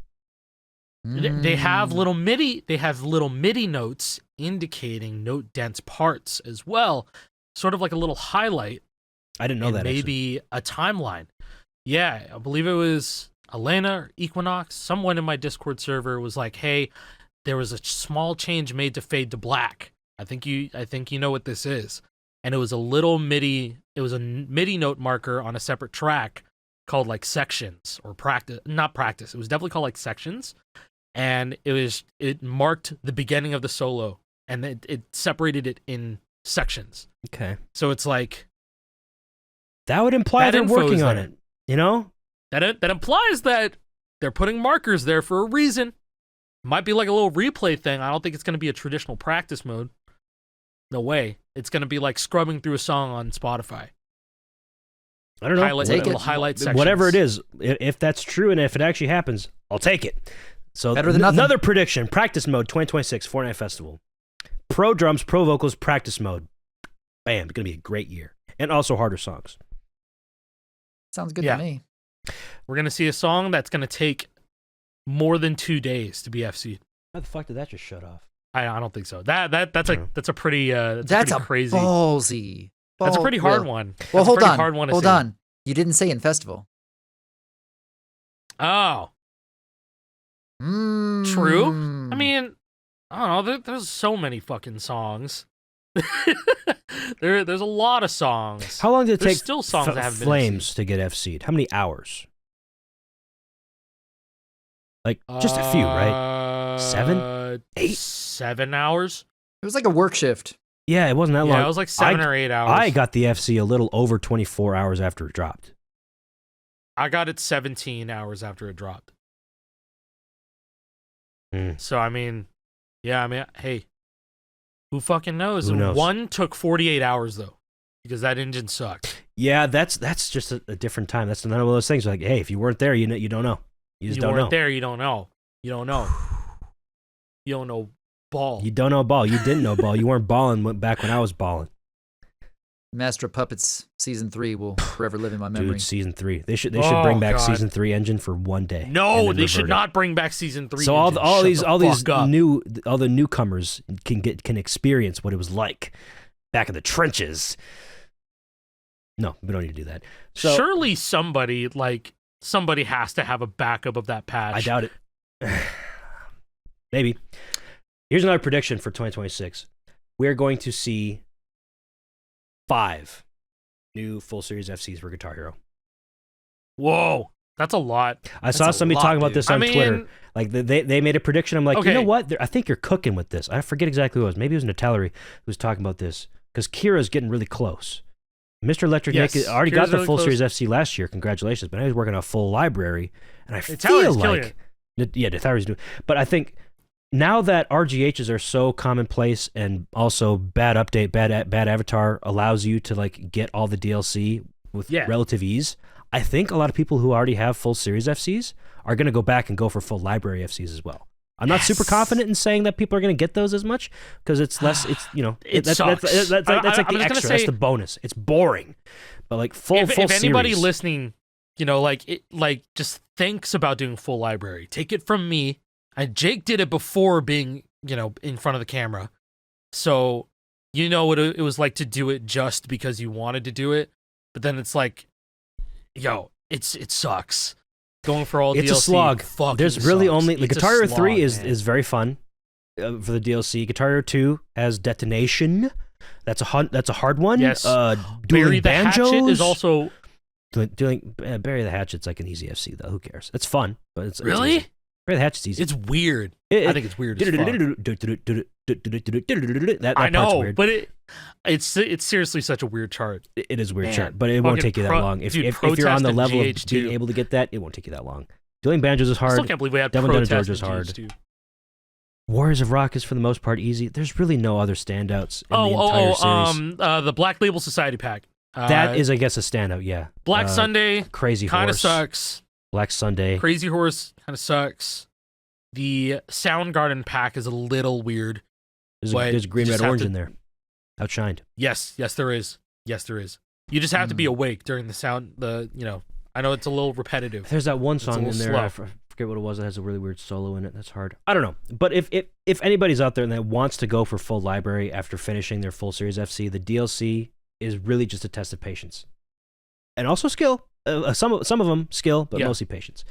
They have Mm. little MIDI. They have little MIDI notes indicating note dense parts as well, sort of like a little highlight. I didn't know and that. actually. maybe a timeline. Yeah, I believe it was Elena or Equinox. Someone in my Discord server was like, "Hey, there was a small change made to Fade to Black. I think you know what this is." And it was a little MIDI. It was a MIDI note marker on a separate track called like sections or practice. Not practice. It was definitely called like sections. And it marked the beginning of the solo, and it separated it in sections. Okay. So it's like That would imply That they're info working is on there. it. You know? that implies that they're putting markers there for a reason. Might be like a little replay thing. I don't think it's going to be a traditional practice mode. No way. It's going to be like scrubbing through a song on Spotify. I don't know. Highlight, Take little it. highlight sections. Whatever it is, if that's true and if it actually happens, I'll take it. So Better than nothing. another prediction: practice mode 2026 Fortnite Festival. Pro drums, pro vocals, practice mode. Bam! It's gonna be a great year, and also harder songs. Sounds good Yeah. to me. We're going to see a song that's going to take more than 2 days to be FC'd. How the fuck did that just shut off? I don't think so. That's a No. that's a pretty That's pretty crazy. ballsy. That's a pretty hard Well, one. Well, That's a hold pretty on. hard one to Hold see. on. You didn't say in festival. Oh, Mm. True. I mean, I don't know. There's so many fucking songs. There's a lot of songs. How long did it There's take still songs that haven't been Flames to get FC'd? How many hours? Like just a few, right? 7? 8? 7 hours. it was like a work shift. Yeah, it wasn't that long. Yeah, it was like 7 or 8 hours. I got the FC a little over 24 hours after it dropped. I got it 17 hours after it dropped. Mm. So I mean, yeah, I mean, hey, who fucking knows? Who knows? One took 48 hours though, because that engine sucked. Yeah, that's just a different time. That's another one of those things. Like, hey, if you weren't there, you don't know. You just don't weren't know. there, you don't know. You don't know. You don't know ball. You don't know ball. You didn't know ball. You weren't balling back when I was balling. Master of Puppets season 3 will forever live in my memory. Dude, season 3. They should Oh, bring back God. season 3 engine for one day. No, and then they should revert it. not bring back season 3. So all these Shut the fuck up. all the newcomers can experience what it was like back in the trenches. No, we don't need to do that. So Surely somebody has to have a backup of that patch. I doubt it. Maybe. Here's another prediction for 2026. We're going to see 5 new full series FCs for Guitar Hero. Whoa, that's a lot. I saw somebody talking about this on I mean, Twitter. Like they made a prediction. I'm like, you know Okay. what? I think you're cooking with this. I forget exactly who it was. Maybe it was Natalie who was talking about this because Kira's getting really close. MrElectricNick Yes, already Kira's got the really full close. series FC last year. Congratulations! But now he's working on a full library, and I Natali's feel killing like, Natali's doing. But I think now that RGHs are so commonplace, and also bad avatar allows you to like get all the DLC with relative ease. I think a lot of people who already have full series FCs are going to go back and go for full library FCs as well. I'm not super confident in saying that people are going to get those as much because it's less. It's that's like the extra. That's the bonus. It's boring, but like full if series. anybody listening, just thinks about doing full library, take it from me. And Jake did it before being in front of the camera, so you know what it was like to do it just because you wanted to do it. But then it's like, it sucks. Going for all it's DLC a slog. fucking There's really sucks. only the It's a Guitar Hero slog, 3 man. is very fun for the DLC. Guitar Hero 2 has Detonation. That's a hard one. Yes. Dueling Bury the Banjos Hatchet is also Bury the Hatchet's like an easy FC though. Who cares? It's fun, but it's really. easy. Bury the Hatchet's easy. It's weird. I think it's weird as fuck. That I part's know, weird. but it's seriously such a weird chart. It is a weird Man, chart, but it won't fucking take you that long. If dude, you're on the protest level in of GH2. being able to get that, it won't take you that long. Dueling Banjos is I hard. still can't believe we have Devil Done protest George is in hard. GH2. Warriors of Rock is for the most part easy. There's really no other standouts in the entire series. The Black Label Society pack. That is, I guess, a standout. Yeah. Black Sunday. Crazy Kind of Horse. sucks. Black Sunday. Crazy Horse kind of sucks. The Soundgarden pack is a little weird. There's green, you red, just have orange to- in there. Outshined. Yes, there is. Yes, there is. You just have to be awake during the sound. I know it's a little repetitive. There's that one a song in little there. I slow. forget what it was. It has a really weird solo in it. That's hard. I don't know. But if anybody's out there and that wants to go for full library after finishing their full series FC, the DLC is really just a test of patience and also skill. Some of them skill, but mostly patience.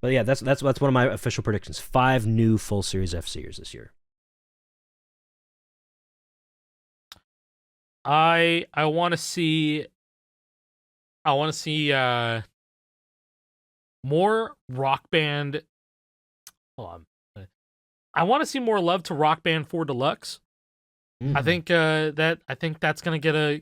But yeah, that's one of my official predictions. 5 new full series FC'ers this year. I want to see more Rock Band. Hold on. I want to see more love to Rock Band 4 Deluxe. I think that's gonna get a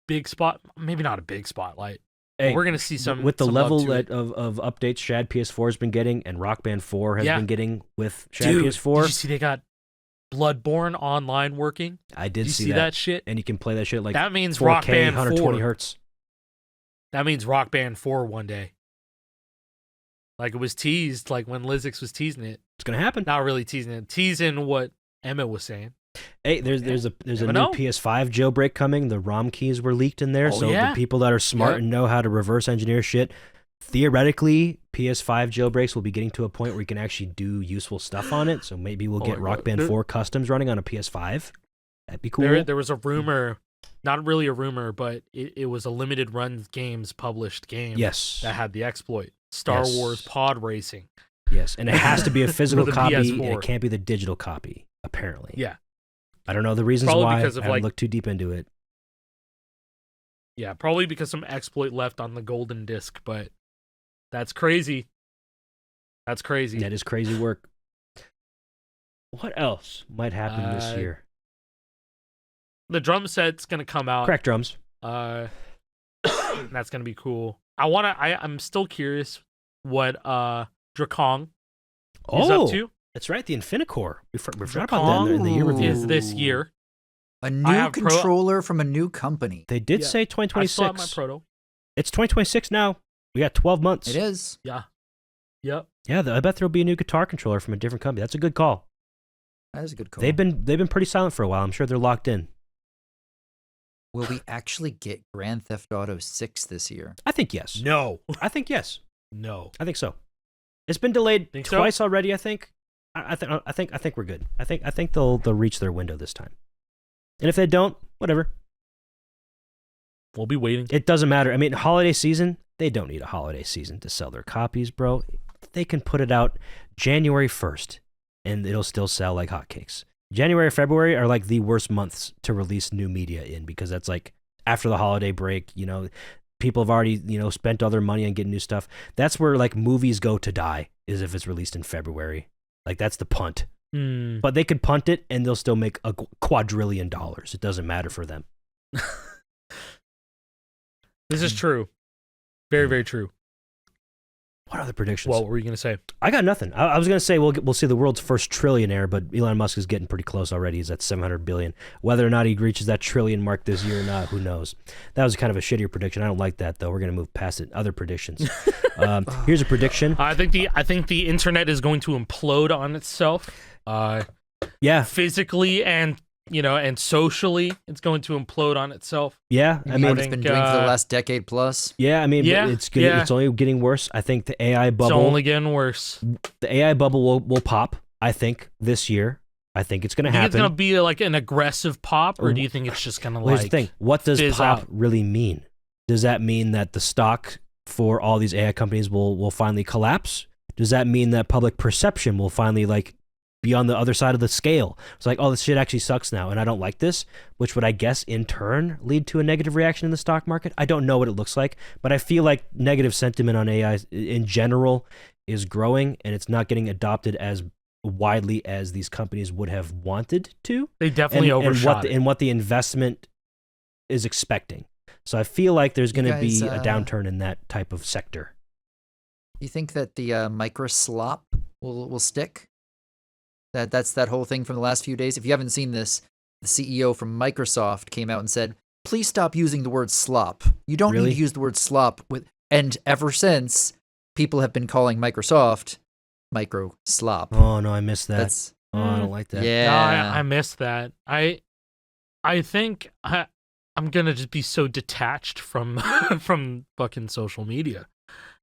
big spot. Maybe not a big spotlight. Hey, we're gonna see some with the some level love to it. of updates Shad PS4 has been getting and Rock Band 4 has been getting with Shad Dude, PS4. Did you see they got Bloodborne online working? I did you see see that shit? and you can play that shit like That means 4K, Rock Band 120 4. hertz. That means Rock Band 4 one day. Like it was teased, like when Lizix was teasing it. It's gonna happen. Not really teasing it, teasing what Emmett was saying. Hey, there's a Never new know. PS5 jailbreak coming. The ROM keys were leaked in there, Oh, so yeah? the people that are smart Yep. and know how to reverse engineer shit, theoretically, PS5 jailbreaks will be getting to a point where you can actually do useful stuff on it. So maybe we'll get my Rock God. Band There- 4 customs running on a PS5. That'd be cool. There was a rumor, not really a rumor, but it was a limited run games published game Yes. that had the exploit. Star Yes. Wars Pod Racing. Yes, and it has to be a physical For the copy, and PS4. it can't be the digital copy, apparently. Yeah. I don't know the reasons Probably why. because of, I haven't like- looked too deep into it. Yeah, probably because some exploit left on the golden disc, but that's crazy. That's crazy. That is crazy work. What else might happen this year? The drum set's gonna come out. Crack drums. That's gonna be cool. I'm still curious what Drakong is up to. That's right, the Infinakore. We forgot about that in the year Drakong review. is this year. A new have controller from a new company. They did say I still have my 2026. proto. It's 2026 now. We got 12 months. It is. Yeah. Yep. Yeah, I bet there'll be a new guitar controller from a different company. That's a good call. That is a good call. They've been pretty silent for a while. I'm sure they're locked in. Will we actually get Grand Theft Auto 6 this year? I think yes. No. I think yes. No. I think so. It's been delayed Think so? twice already. I think. I think we're good. I think they'll reach their window this time. And if they don't, whatever. We'll be waiting. It doesn't matter. I mean, holiday season, they don't need a holiday season to sell their copies, bro. They can put it out January 1st, and it'll still sell like hotcakes. January, February are like the worst months to release new media in because that's like after the holiday break, you know, people have already, you know, spent all their money on getting new stuff. That's where like movies go to die, is if it's released in February. Like that's the punt. But they could punt it and they'll still make a quadrillion dollars. It doesn't matter for them. This is true. Very, very true. What other predictions? What were you going to say? I got nothing. I was going to say we'll see the world's first trillionaire, but Elon Musk is getting pretty close already. He's at 700 billion. Whether or not he reaches that trillion mark this year or not, who knows? That was kind of a shittier prediction. I don't like that though. We're going to move past it. Other predictions. Here's a prediction. I think the internet is going to implode on itself. Yeah. Physically and and socially, it's going to implode on itself. Yeah, I mean, what it's been doing for the last decade plus. Yeah, I mean, Yeah, it's good. yeah. It's only getting worse. I think the AI bubble. It's only getting worse. The AI bubble will pop. I think this year. I think it's going to Do you think happen. it's going to be like an aggressive pop, or do you think it's just going to Well, here's the thing. What does fizz pop out? really mean? Does that mean that the stock for all these AI companies will finally collapse? Does that mean that public perception will finally like be on the other side of the scale? It's like, oh, this shit actually sucks now, and I don't like this, which would, I guess, in turn lead to a negative reaction in the stock market. I don't know what it looks like, but I feel like negative sentiment on AI in general is growing, and it's not getting adopted as widely as these companies would have wanted to. They definitely overshot it. And what the investment is expecting. So I feel like there's going to be a downturn in that type of sector. You think that the micro slop will stick? That's that whole thing from the last few days. If you haven't seen this, the CEO from Microsoft came out and said, "Please stop using the word slop. You don't Really? need to use the word slop." And ever since, people have been calling Microsoft micro slop. Oh no, I missed that. That's I don't like that. No, yeah. I missed that. I think I'm gonna just be so detached from from fucking social media.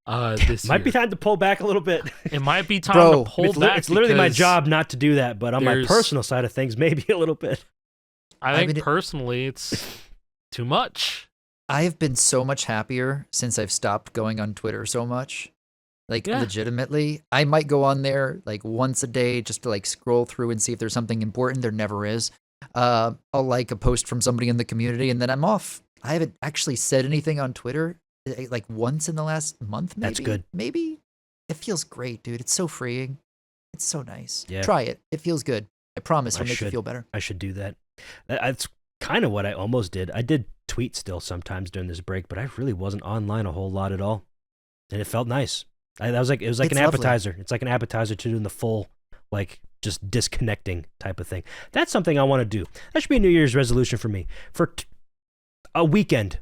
This Might year. be time to pull back a little bit. It might be time Bro, to pull back. It's literally my because job not to do that, but on my there's- personal side of things, maybe a little bit. I think mean, personally, it's too much. I have been so much happier since I've stopped going on Twitter so much. Like, Yeah. legitimately, I might go on there like once a day just to like scroll through and see if there's something important. There never is. I'll like a post from somebody in the community and then I'm off. I haven't actually said anything on Twitter like once in the last month, maybe. That's good. Maybe. It feels great, dude. It's so freeing. It's so nice. Yeah. Try it. It feels good. I promise I it'll make you should. feel better. I should do that. That's kind of what I almost did. I did tweet still sometimes during this break, but I really wasn't online a whole lot at all, and it felt nice. It was like It's an lovely. appetizer. It's like an appetizer to doing the full, like just disconnecting type of thing. That's something I want to do. That should be a New Year's resolution for me. For a weekend,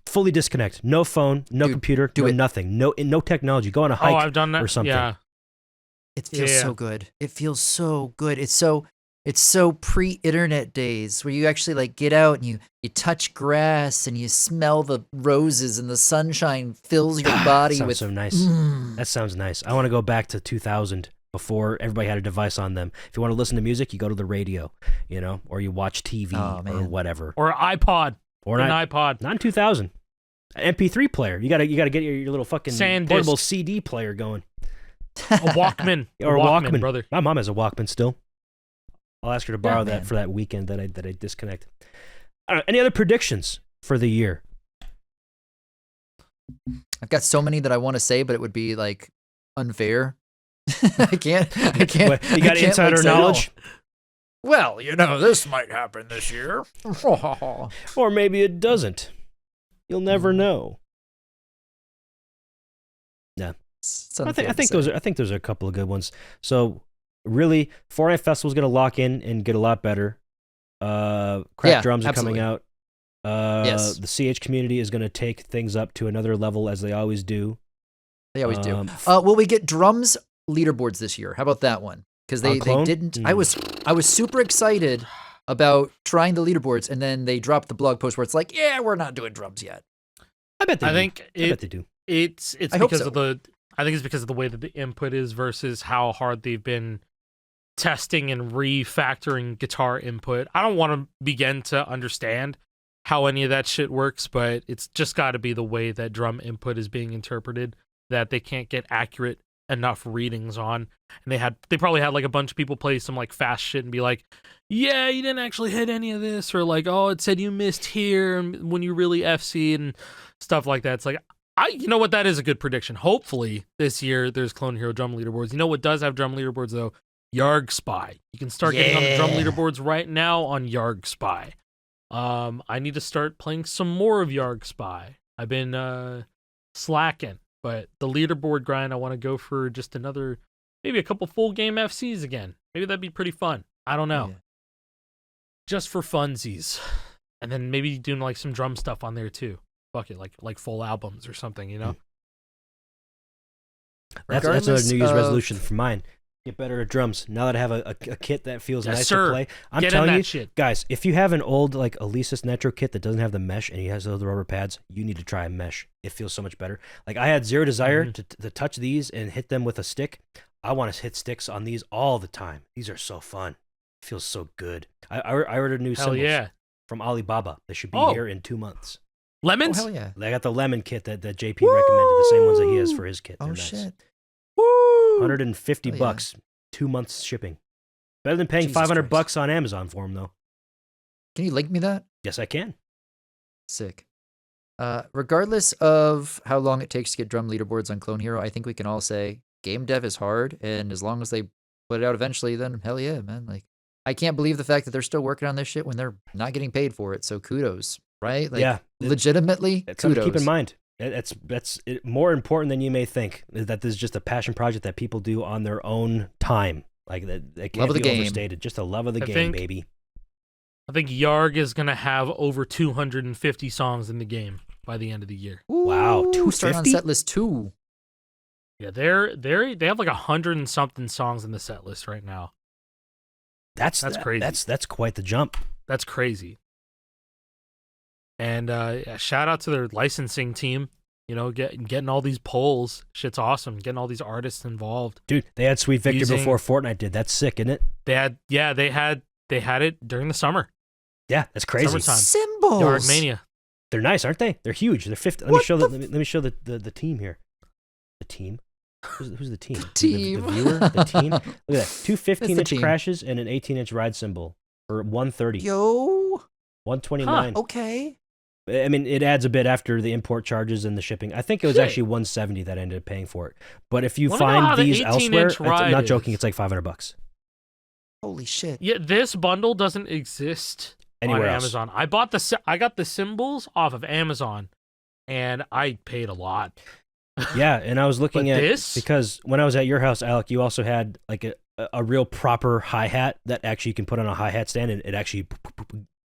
fully disconnect. No phone, no Dude, computer, do no it. nothing. No technology. Go on a hike. Oh, I've done that or something. Yeah, It feels Yeah. so good. It feels so good. It's so pre-internet days where you actually like get out and you touch grass and you smell the roses and the sunshine fills your body Sounds with so nice. Mm. That sounds nice. I want to go back to 2000 before everybody had a device on them. If you want to listen to music, you go to the radio, or you watch TV Oh, or man. whatever. or iPod, Or an not, iPod. not in 2000. An MP3 player. You gotta get your little fucking SanDisk. portable CD player going. A Walkman, Or a Walkman, brother. My mom has a Walkman still. I'll ask her to borrow that man. for that weekend that I disconnect. I don't know, any other predictions for the year? I've got so many that I want to say, but it would be like unfair. I can't. What, you I got can't, insider like, say it all. knowledge? Well, this might happen this year. Or maybe it doesn't. You'll never know. It's I unfair think to say. I think those are a couple of good ones. So really, Fortnite Festival is going to lock in and get a lot better. Crack Yeah, drums are absolutely. coming out. Yes. The CH community is going to take things up to another level as they always do. They always do. Um, Will we get drums leaderboards this year? How about that one? Because they clone? didn't. Mm. I was super excited about trying the leaderboards, and then they dropped the blog post where it's like, yeah, we're not doing drums yet. I bet they I do. think I bet they do. it's I hope because so. of the. I think it's because of the way that the input is versus how hard they've been testing and refactoring guitar input. I don't want to begin to understand how any of that shit works, but it's just got to be the way that drum input is being interpreted that they can't get accurate enough readings on. And they probably had like a bunch of people play some like fast shit and be like, yeah, you didn't actually hit any of this, or like, oh, it said you missed here when you really FC and stuff like that. It's like, you know what, that is a good prediction. Hopefully this year there's Clone Hero drum leaderboards. You know what does have drum leaderboards though? YARG Spy. You can start getting on the drum leaderboards right now on YARG Spy. I need to start playing some more of YARG Spy. I've been slacking, but the leaderboard grind, I want to go for just maybe a couple full game FCs again. Maybe that'd be pretty fun. I don't know. Yeah. Just for funsies. And then maybe doing like some drum stuff on there too. Fuck it, like full albums or something, you know? That's another New Year's resolution for mine. Get better at drums. Now that I have a kit that feels nice to play, I'm telling you, shit. guys, if you have an old like Alesis Nitro kit that doesn't have the mesh and he has those rubber pads, you need to try a mesh. It feels so much better. Like I had zero desire to touch these and hit them with a stick. I want to hit sticks on these all the time. These are so fun. It feels so good. I ordered new cymbals from Alibaba. They should be here in 2 months. Lemons? Oh, hell yeah. I got the lemon kit that JP recommended, the same ones that he has for his kit. They're nice. Shit. Woo! $150, 2 months shipping. Better than paying Jesus $500 on Amazon for them, though. Can you link me that? Yes, I can. Sick. Regardless of how long it takes to get drum leaderboards on Clone Hero, I think we can all say game dev is hard, and as long as they put it out eventually, then hell yeah, man. Like, I can't believe the fact that they're still working on this shit when they're not getting paid for it. So kudos, right? Like, legitimately, that's kudos. Keep in mind. That's more important than you may think. Is that this is just a passion project that people do on their own time. Like that can't be overstated. Just a love of the game, baby. I think YARG is gonna have over 250 songs in the game by the end of the year. Ooh, wow, 250? Start on setlist 2. Yeah, they have like 100 and something songs in the set list right now. That's crazy. That's quite the jump. That's crazy. And shout out to their licensing team. You know, getting all these polls. Shit's awesome. Getting all these artists involved. Dude, they had Sweet Victor before Fortnite did. That's sick, isn't it? They had it during the summer. Yeah, that's crazy. Summertime. Cymbals. YARG Mania. They're nice, aren't they? They're huge. They're 50. Let me show the team here. The team. Who's the team? The team. The viewer? The team? Look at that. Two 15-inch crashes and an 18-inch ride cymbal for 130. Yo. 129. Okay. I mean, it adds a bit after the import charges and the shipping. I think it was actually 170 that I ended up paying for it. But if you find these elsewhere, I'm not joking, it's like $500. Holy shit. Yeah, this bundle doesn't exist anywhere on else. Amazon. I got the cymbals off of Amazon, and I paid a lot. Yeah, and I was looking at this? Because when I was at your house, Alec, you also had like a real proper hi-hat that actually you can put on a hi-hat stand, and it actually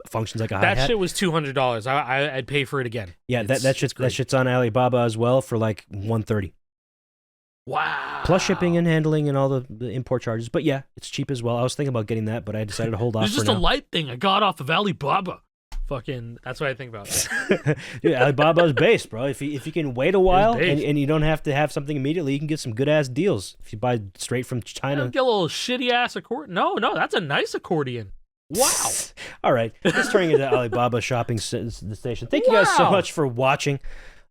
functions like a hi-hat. That shit was $200. I'd pay for it again. Yeah, that shit's on Alibaba as well for like $130. Wow. Plus shipping and handling and all the import charges. But yeah, it's cheap as well. I was thinking about getting that, but I decided to hold off. It's just a light thing I got off of Alibaba. Fucking, that's what I think about. Dude, Alibaba's base, bro. If you can wait a while and you don't have to have something immediately, you can get some good ass deals if you buy straight from China. Get a little shitty ass accordion. No, that's a nice accordion. Wow. All right, let's turn into Alibaba shopping station. Thank you guys so much for watching.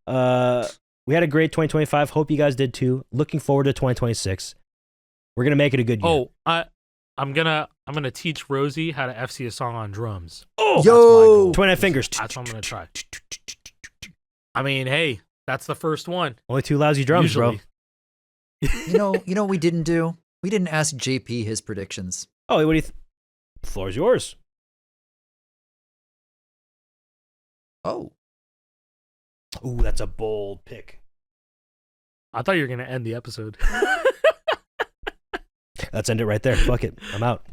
We had a great 2025. Hope you guys did too. Looking forward to 2026. We're gonna make it a good year. Oh, I'm gonna teach Rosie how to FC a song on drums. Oh, yo, 29 fingers. That's what I'm gonna try. I mean, hey, that's the first one. Only 2 lousy drums, usually. Bro. You know what we didn't do? We didn't ask JP his predictions. Oh, what do you? The floor is yours. Oh. Ooh, that's a bold pick. I thought you were gonna end the episode. Let's end it right there. Fuck it. I'm out.